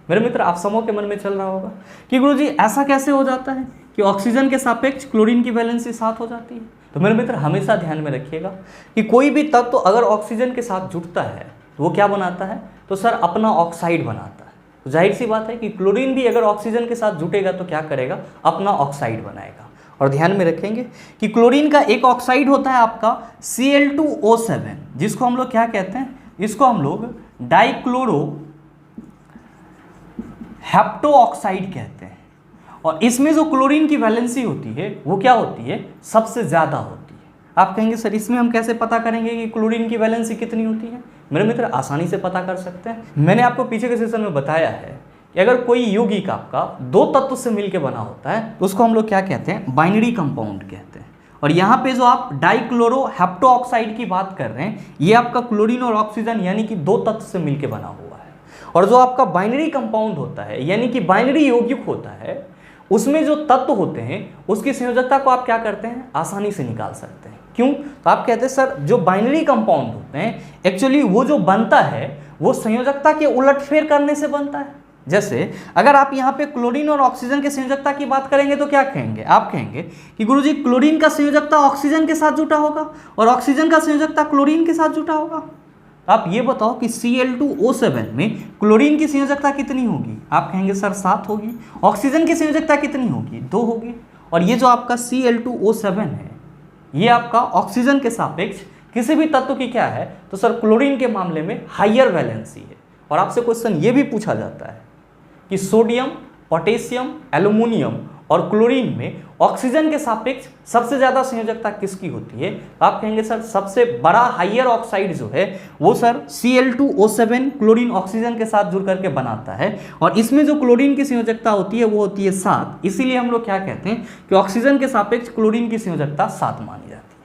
मेरे मित्र आप समूह के मन में चल रहा होगा कि गुरुजी ऐसा कैसे हो जाता है कि ऑक्सीजन के सापेक्ष क्लोरीन की वैलेंसी 7 हो जाती है। तो मेरे मित्र हमेशा ध्यान में रखिएगा कि कोई भी तत्व अगर ऑक्सीजन के साथ जुड़ता है तो वो क्या बनाता है, तो सर अपना ऑक्साइड बनाता है। तो जाहिर सी बात है कि क्लोरीन भी अगर ऑक्सीजन के साथ जुटेगा तो क्या करेगा, अपना ऑक्साइड बनाएगा। और ध्यान में रखेंगे कि क्लोरीन का एक ऑक्साइड होता है आपका Cl2O7, जिसको हम लोग क्या कहते हैं, इसको हम लोग डाइक्लोरो हेप्टो ऑक्साइड कहते हैं। और इसमें जो क्लोरीन की वैलेंसी होती है वो क्या होती है, सबसे ज़्यादा होती है। आप कहेंगे सर इसमें हम कैसे पता करेंगे कि क्लोरीन की वैलेंसी कितनी होती है। मेरे मित्र आसानी से पता कर सकते हैं। मैंने आपको पीछे के सेशन में बताया है कि अगर कोई यौगिक आपका 2 तत्व से मिलकर बना होता है तो उसको हम लोग क्या कहते हैं, बाइनरी कंपाउंड कहते हैं। और यहाँ पे जो आप डाइक्लोरो हेप्टो ऑक्साइड की बात कर रहे हैं ये आपका क्लोरीन और ऑक्सीजन यानी कि 2 तत्व से मिलकर बना हुआ है। और जो आपका बाइनरी कंपाउंड होता है यानी कि बाइनरी यौगिक होता है उसमें जो तत्व होते हैं उसकी संयोजकता को आप क्या करते हैं, आसानी से निकाल सकते हैं। क्यों, तो आप कहते हैं सर जो बाइनरी कंपाउंड होते हैं एक्चुअली वो जो बनता है वो संयोजकता के उलटफेर करने से बनता है। जैसे अगर आप यहाँ पे क्लोरीन और ऑक्सीजन के संयोजकता की बात करेंगे तो क्या कहेंगे, आप कहेंगे कि गुरुजी क्लोरीन का संयोजकता ऑक्सीजन के साथ जुटा होगा और ऑक्सीजन का संयोजकता क्लोरीन के साथ जुटा होगा। आप ये बताओ कि Cl2O7 में क्लोरीन की संयोजकता कितनी होगी, आप कहेंगे सर 7 होगी। ऑक्सीजन की संयोजकता कितनी होगी, 2 होगी। और ये जो आपका Cl2O7 है ये आपका ऑक्सीजन के सापेक्ष किसी भी तत्व की क्या है, तो सर क्लोरीन के मामले में हाइयर वैलेंसी है। और आपसे क्वेश्चन ये भी पूछा जाता है कि सोडियम, पोटेशियम, एल्युमिनियम और क्लोरीन में ऑक्सीजन के सापेक्ष सबसे ज़्यादा संयोजकता किसकी होती है, तो आप कहेंगे सर सबसे बड़ा हाइयर ऑक्साइड जो है वो सर Cl2O7 क्लोरीन ऑक्सीजन के साथ जुड़ करके बनाता है। और इसमें जो क्लोरीन की संयोजकता होती है वो होती है 7। इसीलिए हम लोग क्या कहते हैं कि ऑक्सीजन के सापेक्ष क्लोरीन की संयोजकता 7 मानी जाती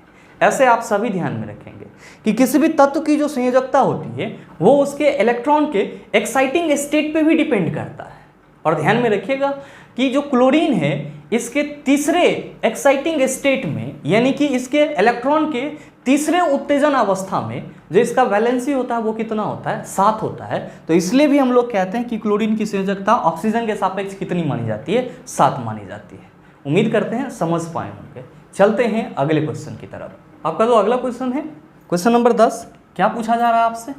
है। ऐसे आप सभी ध्यान में रखेंगे कि किसी भी तत्व की जो संयोजकता होती है वो उसके इलेक्ट्रॉन के एक्साइटिंग स्टेट पे भी डिपेंड करता है। और ध्यान में रखिएगा कि जो क्लोरीन है इसके तीसरे एक्साइटिंग स्टेट में यानी कि इसके इलेक्ट्रॉन के तीसरे उत्तेजन अवस्था में जो इसका वैलेंसी होता है वो कितना होता है, 7 होता है। तो इसलिए भी हम लोग कहते हैं कि क्लोरीन की संयोजकता ऑक्सीजन के सापेक्ष कितनी मानी जाती है, 7 मानी जाती है। उम्मीद करते हैं समझ पाए होंगे। चलते हैं अगले क्वेश्चन की तरफ। आपका जो अगला क्वेश्चन है क्वेश्चन नंबर 10, क्या पूछा जा रहा है आपसे?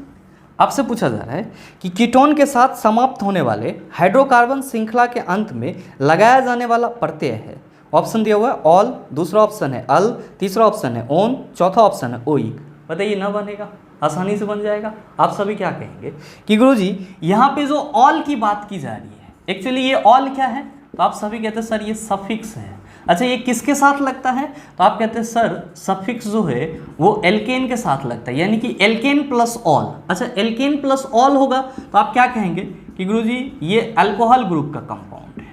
आपसे पूछा जा रहा है कि कीटोन के साथ समाप्त होने वाले हाइड्रोकार्बन श्रृंखला के अंत में लगाया जाने वाला प्रत्यय है। ऑप्शन दिया हुआ है ऑल, दूसरा ऑप्शन है अल, तीसरा ऑप्शन है ओन, चौथा ऑप्शन है ओइक। बताइए ना बनेगा। आसानी से बन जाएगा। आप सभी क्या कहेंगे कि गुरुजी यहाँ पे जो ऑल की बात की जा रही है, एक्चुअली ये ऑल क्या है, तो आप सभी कहते हैं सर ये सफिक्स है। अच्छा ये किसके साथ लगता है, तो आप कहते हैं सर सफिक्स जो है वो एल्केन के साथ लगता है, यानी कि एल्केन प्लस ऑल। अच्छा एल्केन प्लस ऑल होगा तो आप क्या कहेंगे कि गुरुजी ये अल्कोहल ग्रुप का कंपाउंड है।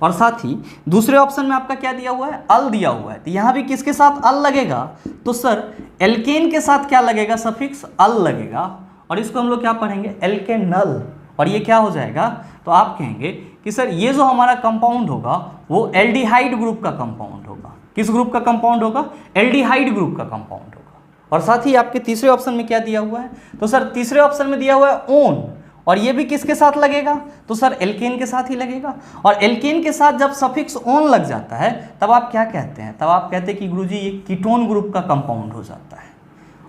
और साथ ही दूसरे ऑप्शन में आपका क्या दिया हुआ है, अल दिया हुआ है, तो यहाँ भी किसके साथ अल लगेगा, तो सर एल्केन के साथ क्या लगेगा, सफिक्स अल लगेगा, और इसको हम लोग क्या पढ़ेंगे, एल्केनल, और ये क्या हो जाएगा, तो आप कहेंगे कि सर ये जो हमारा कंपाउंड होगा वो एल्डिहाइड ग्रुप का कंपाउंड होगा। किस ग्रुप का कंपाउंड होगा, एल्डिहाइड ग्रुप का कंपाउंड होगा। और साथ ही आपके तीसरे ऑप्शन में क्या दिया हुआ है, तो सर तीसरे ऑप्शन में दिया हुआ है ओन, और ये भी किसके साथ लगेगा, तो सर एल्केन के साथ ही लगेगा। और एल्केन के साथ जब सफिक्स ओन लग जाता है तब आप क्या कहते हैं, तब आप कहते हैं कि गुरुजी ये कीटोन ग्रुप का कंपाउंड हो जाता है।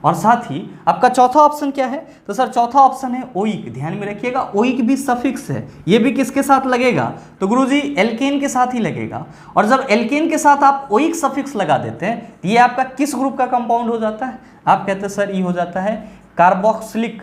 और साथ ही आपका चौथा ऑप्शन क्या है, तो सर चौथा ऑप्शन है ओइक। ध्यान में रखिएगा ओइक भी सफिक्स है, ये भी किसके साथ लगेगा, तो गुरुजी एल्केन के साथ ही लगेगा। और जब एल्केन के साथ आप ओइक सफिक्स लगा देते हैं तो ये आपका किस ग्रुप का कंपाउंड हो जाता है, आप कहते हैं सर ये हो जाता है कार्बोक्सिलिक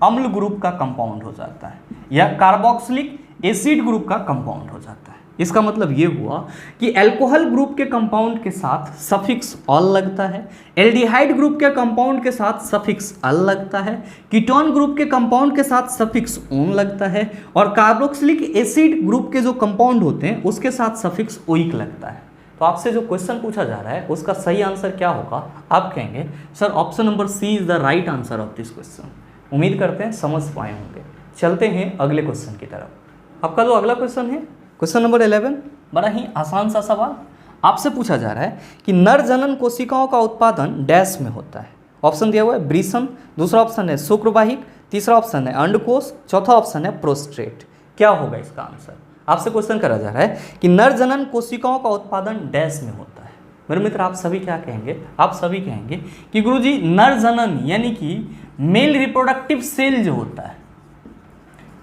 अम्ल ग्रुप का कंपाउंड हो जाता है, या कार्बोक्सिलिक एसिड ग्रुप का कंपाउंड हो जाता है। इसका मतलब ये हुआ कि अल्कोहल ग्रुप के कंपाउंड के साथ सफिक्स ऑल लगता है, एल्डिहाइड ग्रुप के कंपाउंड के साथ सफिक्स अल लगता है, कीटोन ग्रुप के कंपाउंड के साथ सफिक्स ओन लगता है, और कार्बोक्सिलिक एसिड ग्रुप के जो कंपाउंड होते हैं उसके साथ सफिक्स ओइक लगता है। तो आपसे जो क्वेश्चन पूछा जा रहा है उसका सही आंसर क्या होगा, आप कहेंगे sir option number C is the right answer of this question. उम्मीद करते हैं समझ पाए होंगे। चलते हैं अगले क्वेश्चन की तरफ। आपका जो अगला क्वेश्चन है क्वेश्चन नंबर 11, बड़ा ही आसान सा सवाल। आपसे पूछा जा रहा है कि नर जनन कोशिकाओं का उत्पादन डैश में होता है। ऑप्शन दिया हुआ है ब्रीसन, दूसरा ऑप्शन है शुक्रवाहिक, तीसरा ऑप्शन है अंडकोश, चौथा ऑप्शन है प्रोस्टेट। क्या होगा इसका आंसर, आपसे क्वेश्चन करा जा रहा है कि नर जनन कोशिकाओं का उत्पादन डैश में होता है। मेरे मित्र आप सभी क्या कहेंगे, आप सभी कहेंगे कि गुरुजी नर जनन यानी कि मेल रिप्रोडक्टिव सेल जो होता है,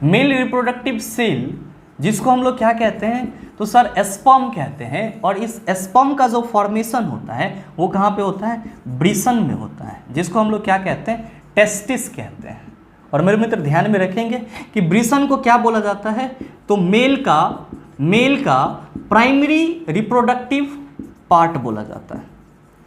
मेल रिप्रोडक्टिव सेल जिसको हम लोग क्या कहते हैं, तो सर स्पर्म कहते हैं। और इस स्पर्म का जो फॉर्मेशन होता है वो कहाँ पे होता है, ब्रीसन में होता है, जिसको हम लोग क्या कहते हैं, टेस्टिस कहते हैं। और मेरे मित्र ध्यान में रखेंगे कि ब्रीसन को क्या बोला जाता है, तो मेल का प्राइमरी रिप्रोडक्टिव पार्ट बोला जाता है।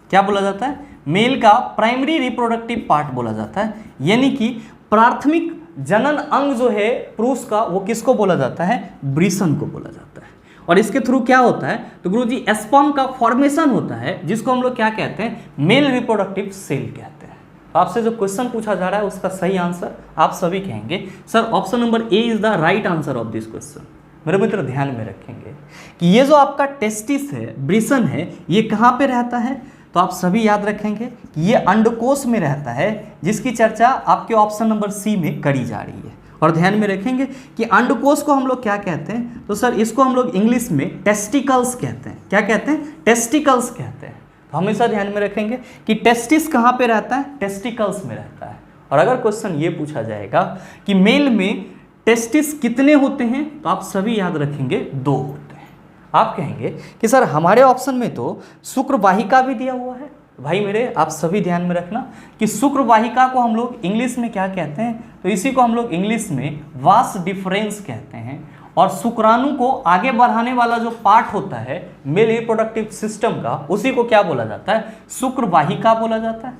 क्या बोला जाता है, मेल का प्राइमरी रिप्रोडक्टिव पार्ट बोला जाता है, यानी कि प्राथमिक जनन अंग जो है पुरुष का वो किसको बोला जाता है, ब्रीसन को बोला जाता है। और इसके थ्रू क्या होता है, तो गुरुजी स्पर्म का फॉर्मेशन होता है, जिसको हम लोग क्या कहते हैं, मेल रिप्रोडक्टिव सेल कहते हैं। आपसे जो क्वेश्चन पूछा जा रहा है उसका सही आंसर आप सभी कहेंगे sir option number A is the right answer of this question. मेरे मित्र ध्यान में रखेंगे कि ये जो आपका टेस्टिस है, ब्रीसन है, ये कहाँ पे रहता है, तो आप सभी याद रखेंगे कि ये अंडकोश में रहता है, जिसकी चर्चा आपके ऑप्शन नंबर सी में करी जा रही है। और ध्यान में रखेंगे कि अंडकोश को हम लोग क्या कहते हैं, तो सर इसको हम लोग इंग्लिश में टेस्टिकल्स कहते हैं। क्या कहते हैं, टेस्टिकल्स कहते हैं। तो हमेशा ध्यान में रखेंगे कि टेस्टिस कहाँ पे रहता है, टेस्टिकल्स में रहता है। और अगर क्वेश्चन ये पूछा जाएगा कि मेल में टेस्टिस कितने होते हैं, तो आप सभी याद रखेंगे 2 होते हैं। आप कहेंगे कि सर हमारे ऑप्शन में तो शुक्रवाहिका भी दिया हुआ है। भाई मेरे आप सभी ध्यान में रखना कि शुक्रवाहिका को हम लोग इंग्लिश में क्या कहते हैं, तो इसी को हम लोग इंग्लिश में वास डिफरेंस कहते हैं। और शुक्राणु को आगे बढ़ाने वाला जो पार्ट होता है मेल रिप्रोडक्टिव सिस्टम का, उसी को क्या बोला जाता है, शुक्रवाहिका बोला जाता है,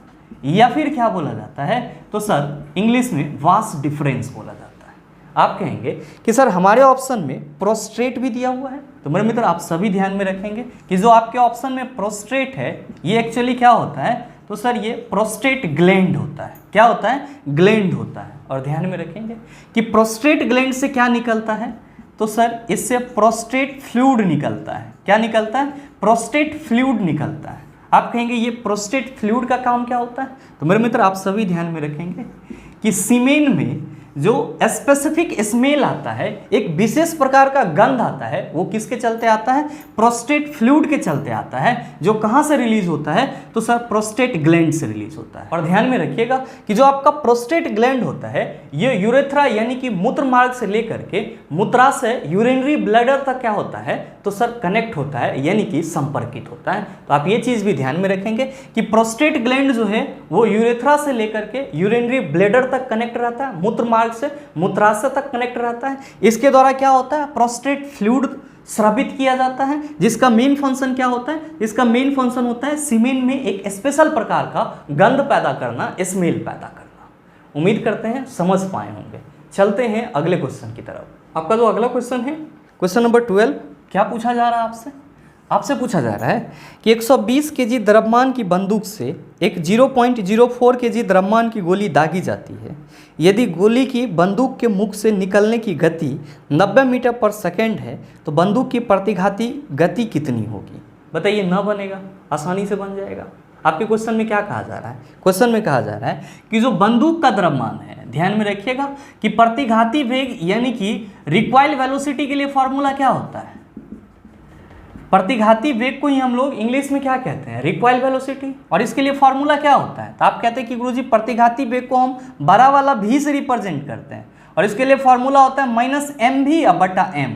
या फिर क्या बोला जाता है, तो सर इंग्लिश में वास डिफरेंस बोला जाता है। आप कहेंगे कि सर हमारे ऑप्शन में प्रोस्टेट भी दिया हुआ है। तो मेरे मित्र आप सभी ध्यान में रखेंगे कि जो आपके ऑप्शन में प्रोस्टेट है ये एक्चुअली क्या होता है, तो सर ये प्रोस्टेट ग्लैंड होता है। क्या होता है, ग्लैंड होता है। और ध्यान में रखेंगे कि प्रोस्टेट ग्लैंड से क्या निकलता है, तो सर इससे प्रोस्टेट फ्लूइड निकलता है। क्या निकलता है, प्रोस्टेट फ्लूइड निकलता है। आप कहेंगे ये प्रोस्टेट फ्लूइड का काम क्या होता है, तो मेरे मित्र आप सभी ध्यान में रखेंगे कि सीमेन में जो स्पेसिफिक स्मेल आता है, एक विशेष प्रकार का गंध आता है, वो किसके चलते आता है? प्रोस्टेट फ्लूइड के चलते आता है, जो कहाँ से रिलीज होता है? तो सर प्रोस्टेट ग्लैंड से रिलीज होता है। और ध्यान में रखिएगा कि जो आपका प्रोस्टेट ग्लैंड होता है ये यूरेथ्रा यानी कि मूत्र मार्ग से लेकर के मूत्राशय यूरिनरी ब्लैडर तक क्या होता है? तो सर कनेक्ट होता है, यानी कि संपर्कित होता है। तो आप ये चीज भी ध्यान में रखेंगे कि प्रोस्टेट ग्लैंड जो है वो यूरेथ्रा से लेकर के यूरिनरी ब्लैडर तक कनेक्ट रहता है, मूत्र मार्ग से मूत्राशय तक कनेक्ट रहता है। इसके द्वारा क्या होता है? प्रोस्टेट फ्लूइड स्रावित किया जाता है, जिसका मेन फंक्शन क्या होता है? इसका मेन फंक्शन होता है सीमेन में एक स्पेशल प्रकार का गंध पैदा करना, स्मेल पैदा करना। उम्मीद करते हैं समझ पाए होंगे। चलते हैं अगले क्वेश्चन की तरफ। आपका जो अगला क्वेश्चन है, क्वेश्चन नंबर 12, क्या पूछा जा रहा है आपसे? आपसे पूछा जा रहा है कि 120 केजी द्रव्यमान की बंदूक से एक 0.04 केजी द्रव्यमान की गोली दागी जाती है। यदि गोली की बंदूक के मुख से निकलने की गति 90 मीटर पर सेकेंड है तो बंदूक की प्रतिघाती गति कितनी होगी? बताइए। न बनेगा, आसानी से बन जाएगा। आपके क्वेश्चन में क्या कहा जा रहा है? क्वेश्चन में कहा जा रहा है कि जो बंदूक का द्रव्यमान है, ध्यान में रखिएगा कि प्रतिघाती वेग यानी कि रिक्वाइल वेलोसिटी के लिए फॉर्मूला क्या होता है? प्रतिघाती वेग को ही हम लोग इंग्लिश में क्या कहते हैं? Recoil velocity. और इसके लिए फॉर्मूला क्या होता है? तो आप कहते हैं कि गुरुजी प्रतिघाती वेग को हम बड़ा वाला v से रिप्रेजेंट करते हैं, और इसके लिए फॉर्मूला होता है -mv/m।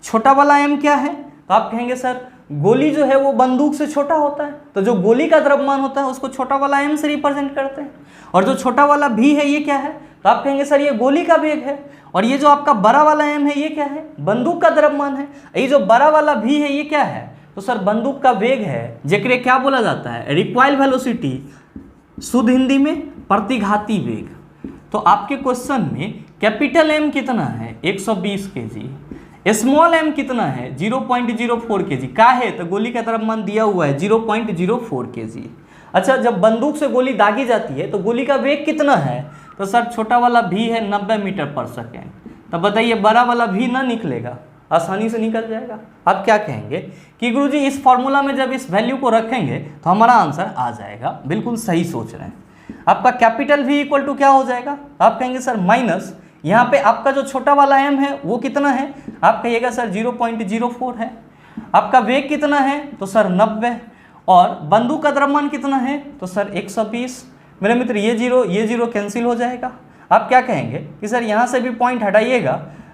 छोटा वाला m क्या है? तो आप कहेंगे सर गोली जो है वो बंदूक से छोटा होता है, तो जो गोली का द्रव्यमान होता है उसको छोटा वाला m से रिप्रेजेंट करते हैं। और जो छोटा वाला v है ये क्या है? तो आप कहेंगे सर ये गोली का वेग है। और ये जो आपका बड़ा वाला m है ये क्या है? बंदूक का द्रव्यमान है। ये जो बड़ा वाला v है ये क्या है? तो सर बंदूक का वेग है, जेकरे क्या बोला जाता है? रिक्वाइल वेलोसिटी, शुद्ध हिंदी में प्रतिघाती वेग। तो आपके क्वेश्चन में कैपिटल M कितना है? 120 केजी। स्मॉल m कितना है? 0.04 केजी। का है? तो गोली का द्रव्यमान दिया हुआ है 0.04 केजी। अच्छा, जब बंदूक से गोली दागी जाती है तो गोली का वेग कितना है? तो सर छोटा वाला v है 90 मीटर पर सेकेंड। तब बताइए बड़ा वाला v ना निकलेगा? आसानी से निकल जाएगा। आप क्या कहेंगे कि गुरुजी इस फॉर्मूला में जब इस वैल्यू को रखेंगे तो हमारा आंसर आ जाएगा। बिल्कुल सही सोच रहे हैं। आपका कैपिटल V इक्वल टू क्या हो जाएगा? आप कहेंगे सर माइनस, यहाँ पे आपका जो छोटा वाला m है वो कितना है? आप कहिएगा सर 0.04 है। आपका वेग कितना है? तो सर 90। और बंदूक का द्रव्यमान कितना है? तो सर 120। मेरे मित्र ये जीरो कैंसिल हो जाएगा। आप क्या कहेंगे कि सर यहाँ से भी पॉइंट हटाइएगा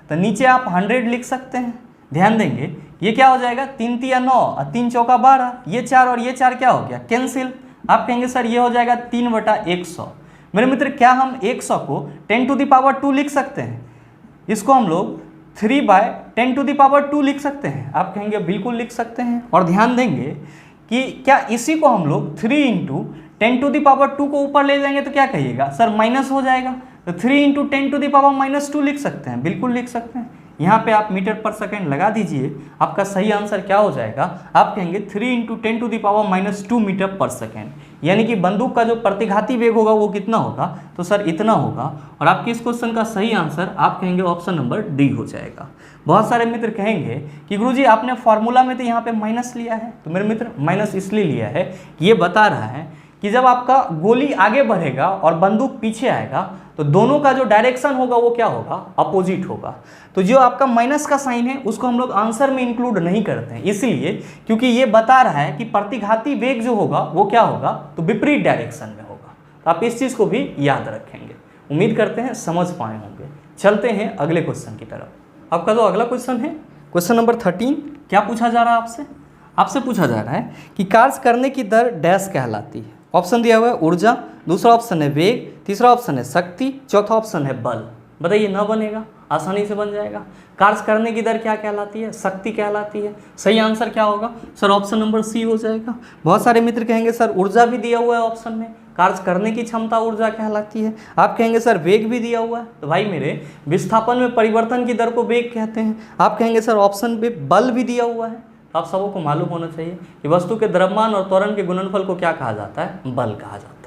तो नीचे आप 100 लिख सकते हैं। ध्यान देंगे ये क्या हो जाएगा? 3 तिया 9 और 3 चौका 12, ये 4 और ये 4 क्या हो गया? कैंसिल। आप कहेंगे सर ये हो जाएगा 3/100। मेरे मित्र क्या हम 100 को 10⁻² लिख सकते हैं? इसको हम लोग 3/10⁻² लिख सकते हैं। आप कहेंगे बिल्कुल लिख सकते हैं। और ध्यान देंगे कि क्या इसी को हम लोग 3 × 10⁻² को ऊपर ले जाएंगे तो क्या कहिएगा? सर माइनस हो जाएगा। तो 3 × 10⁻² लिख सकते हैं, बिल्कुल लिख सकते हैं। यहाँ पे आप मीटर पर सेकेंड लगा दीजिए, आपका सही आंसर क्या हो जाएगा? आप कहेंगे 3 × 10⁻² मीटर पर सेकेंड, यानी कि बंदूक का जो प्रतिघाती वेग होगा वो कितना होगा? तो सर इतना होगा। और आपके इस क्वेश्चन का सही आंसर आप कहेंगे ऑप्शन नंबर डी हो जाएगा। बहुत सारे मित्र कहेंगे कि गुरुजी आपने फॉर्मूला में तो यहाँ पे माइनस लिया है। तो मेरे मित्र माइनस इसलिए लिया है कि ये बता रहा है कि जब आपका गोली आगे बढ़ेगा और बंदूक पीछे आएगा तो दोनों का जो डायरेक्शन होगा वो क्या होगा? अपोजिट होगा। तो जो आपका माइनस का साइन है उसको हम लोग आंसर में इंक्लूड नहीं करते हैं, इसलिए क्योंकि ये बता रहा है कि प्रतिघाती वेग जो होगा वो क्या होगा? तो विपरीत डायरेक्शन में होगा। तो आप इस चीज़ को भी याद रखेंगे। उम्मीद करते हैं समझ पाए होंगे। चलते हैं अगले क्वेश्चन की तरफ। आपका जो अगला क्वेश्चन है, क्वेश्चन नंबर 13, क्या पूछा जा रहा है आपसे? आपसे पूछा जा रहा है कि कार्य करने की दर डैश कहलाती है। ऑप्शन दिया हुआ है ऊर्जा, दूसरा ऑप्शन है वेग, तीसरा ऑप्शन है शक्ति, चौथा ऑप्शन है बल। बताइए न बनेगा? आसानी से बन जाएगा। कार्य करने की दर क्या कहलाती है? शक्ति कहलाती है। सही आंसर क्या होगा? सर ऑप्शन नंबर सी हो जाएगा। बहुत सारे मित्र कहेंगे सर ऊर्जा भी दिया हुआ है ऑप्शन में, कार्य करने की क्षमता ऊर्जा कहलाती है। आप कहेंगे सर वेग भी दिया हुआ है। तो भाई मेरे विस्थापन में परिवर्तन की दर को वेग कहते हैं। आप कहेंगे सर ऑप्शन पे बल भी दिया हुआ है। आप सबको मालूम होना चाहिए कि वस्तु के द्रव्यमान और त्वरण के गुणनफल को क्या कहा जाता है? बल कहा जाता है।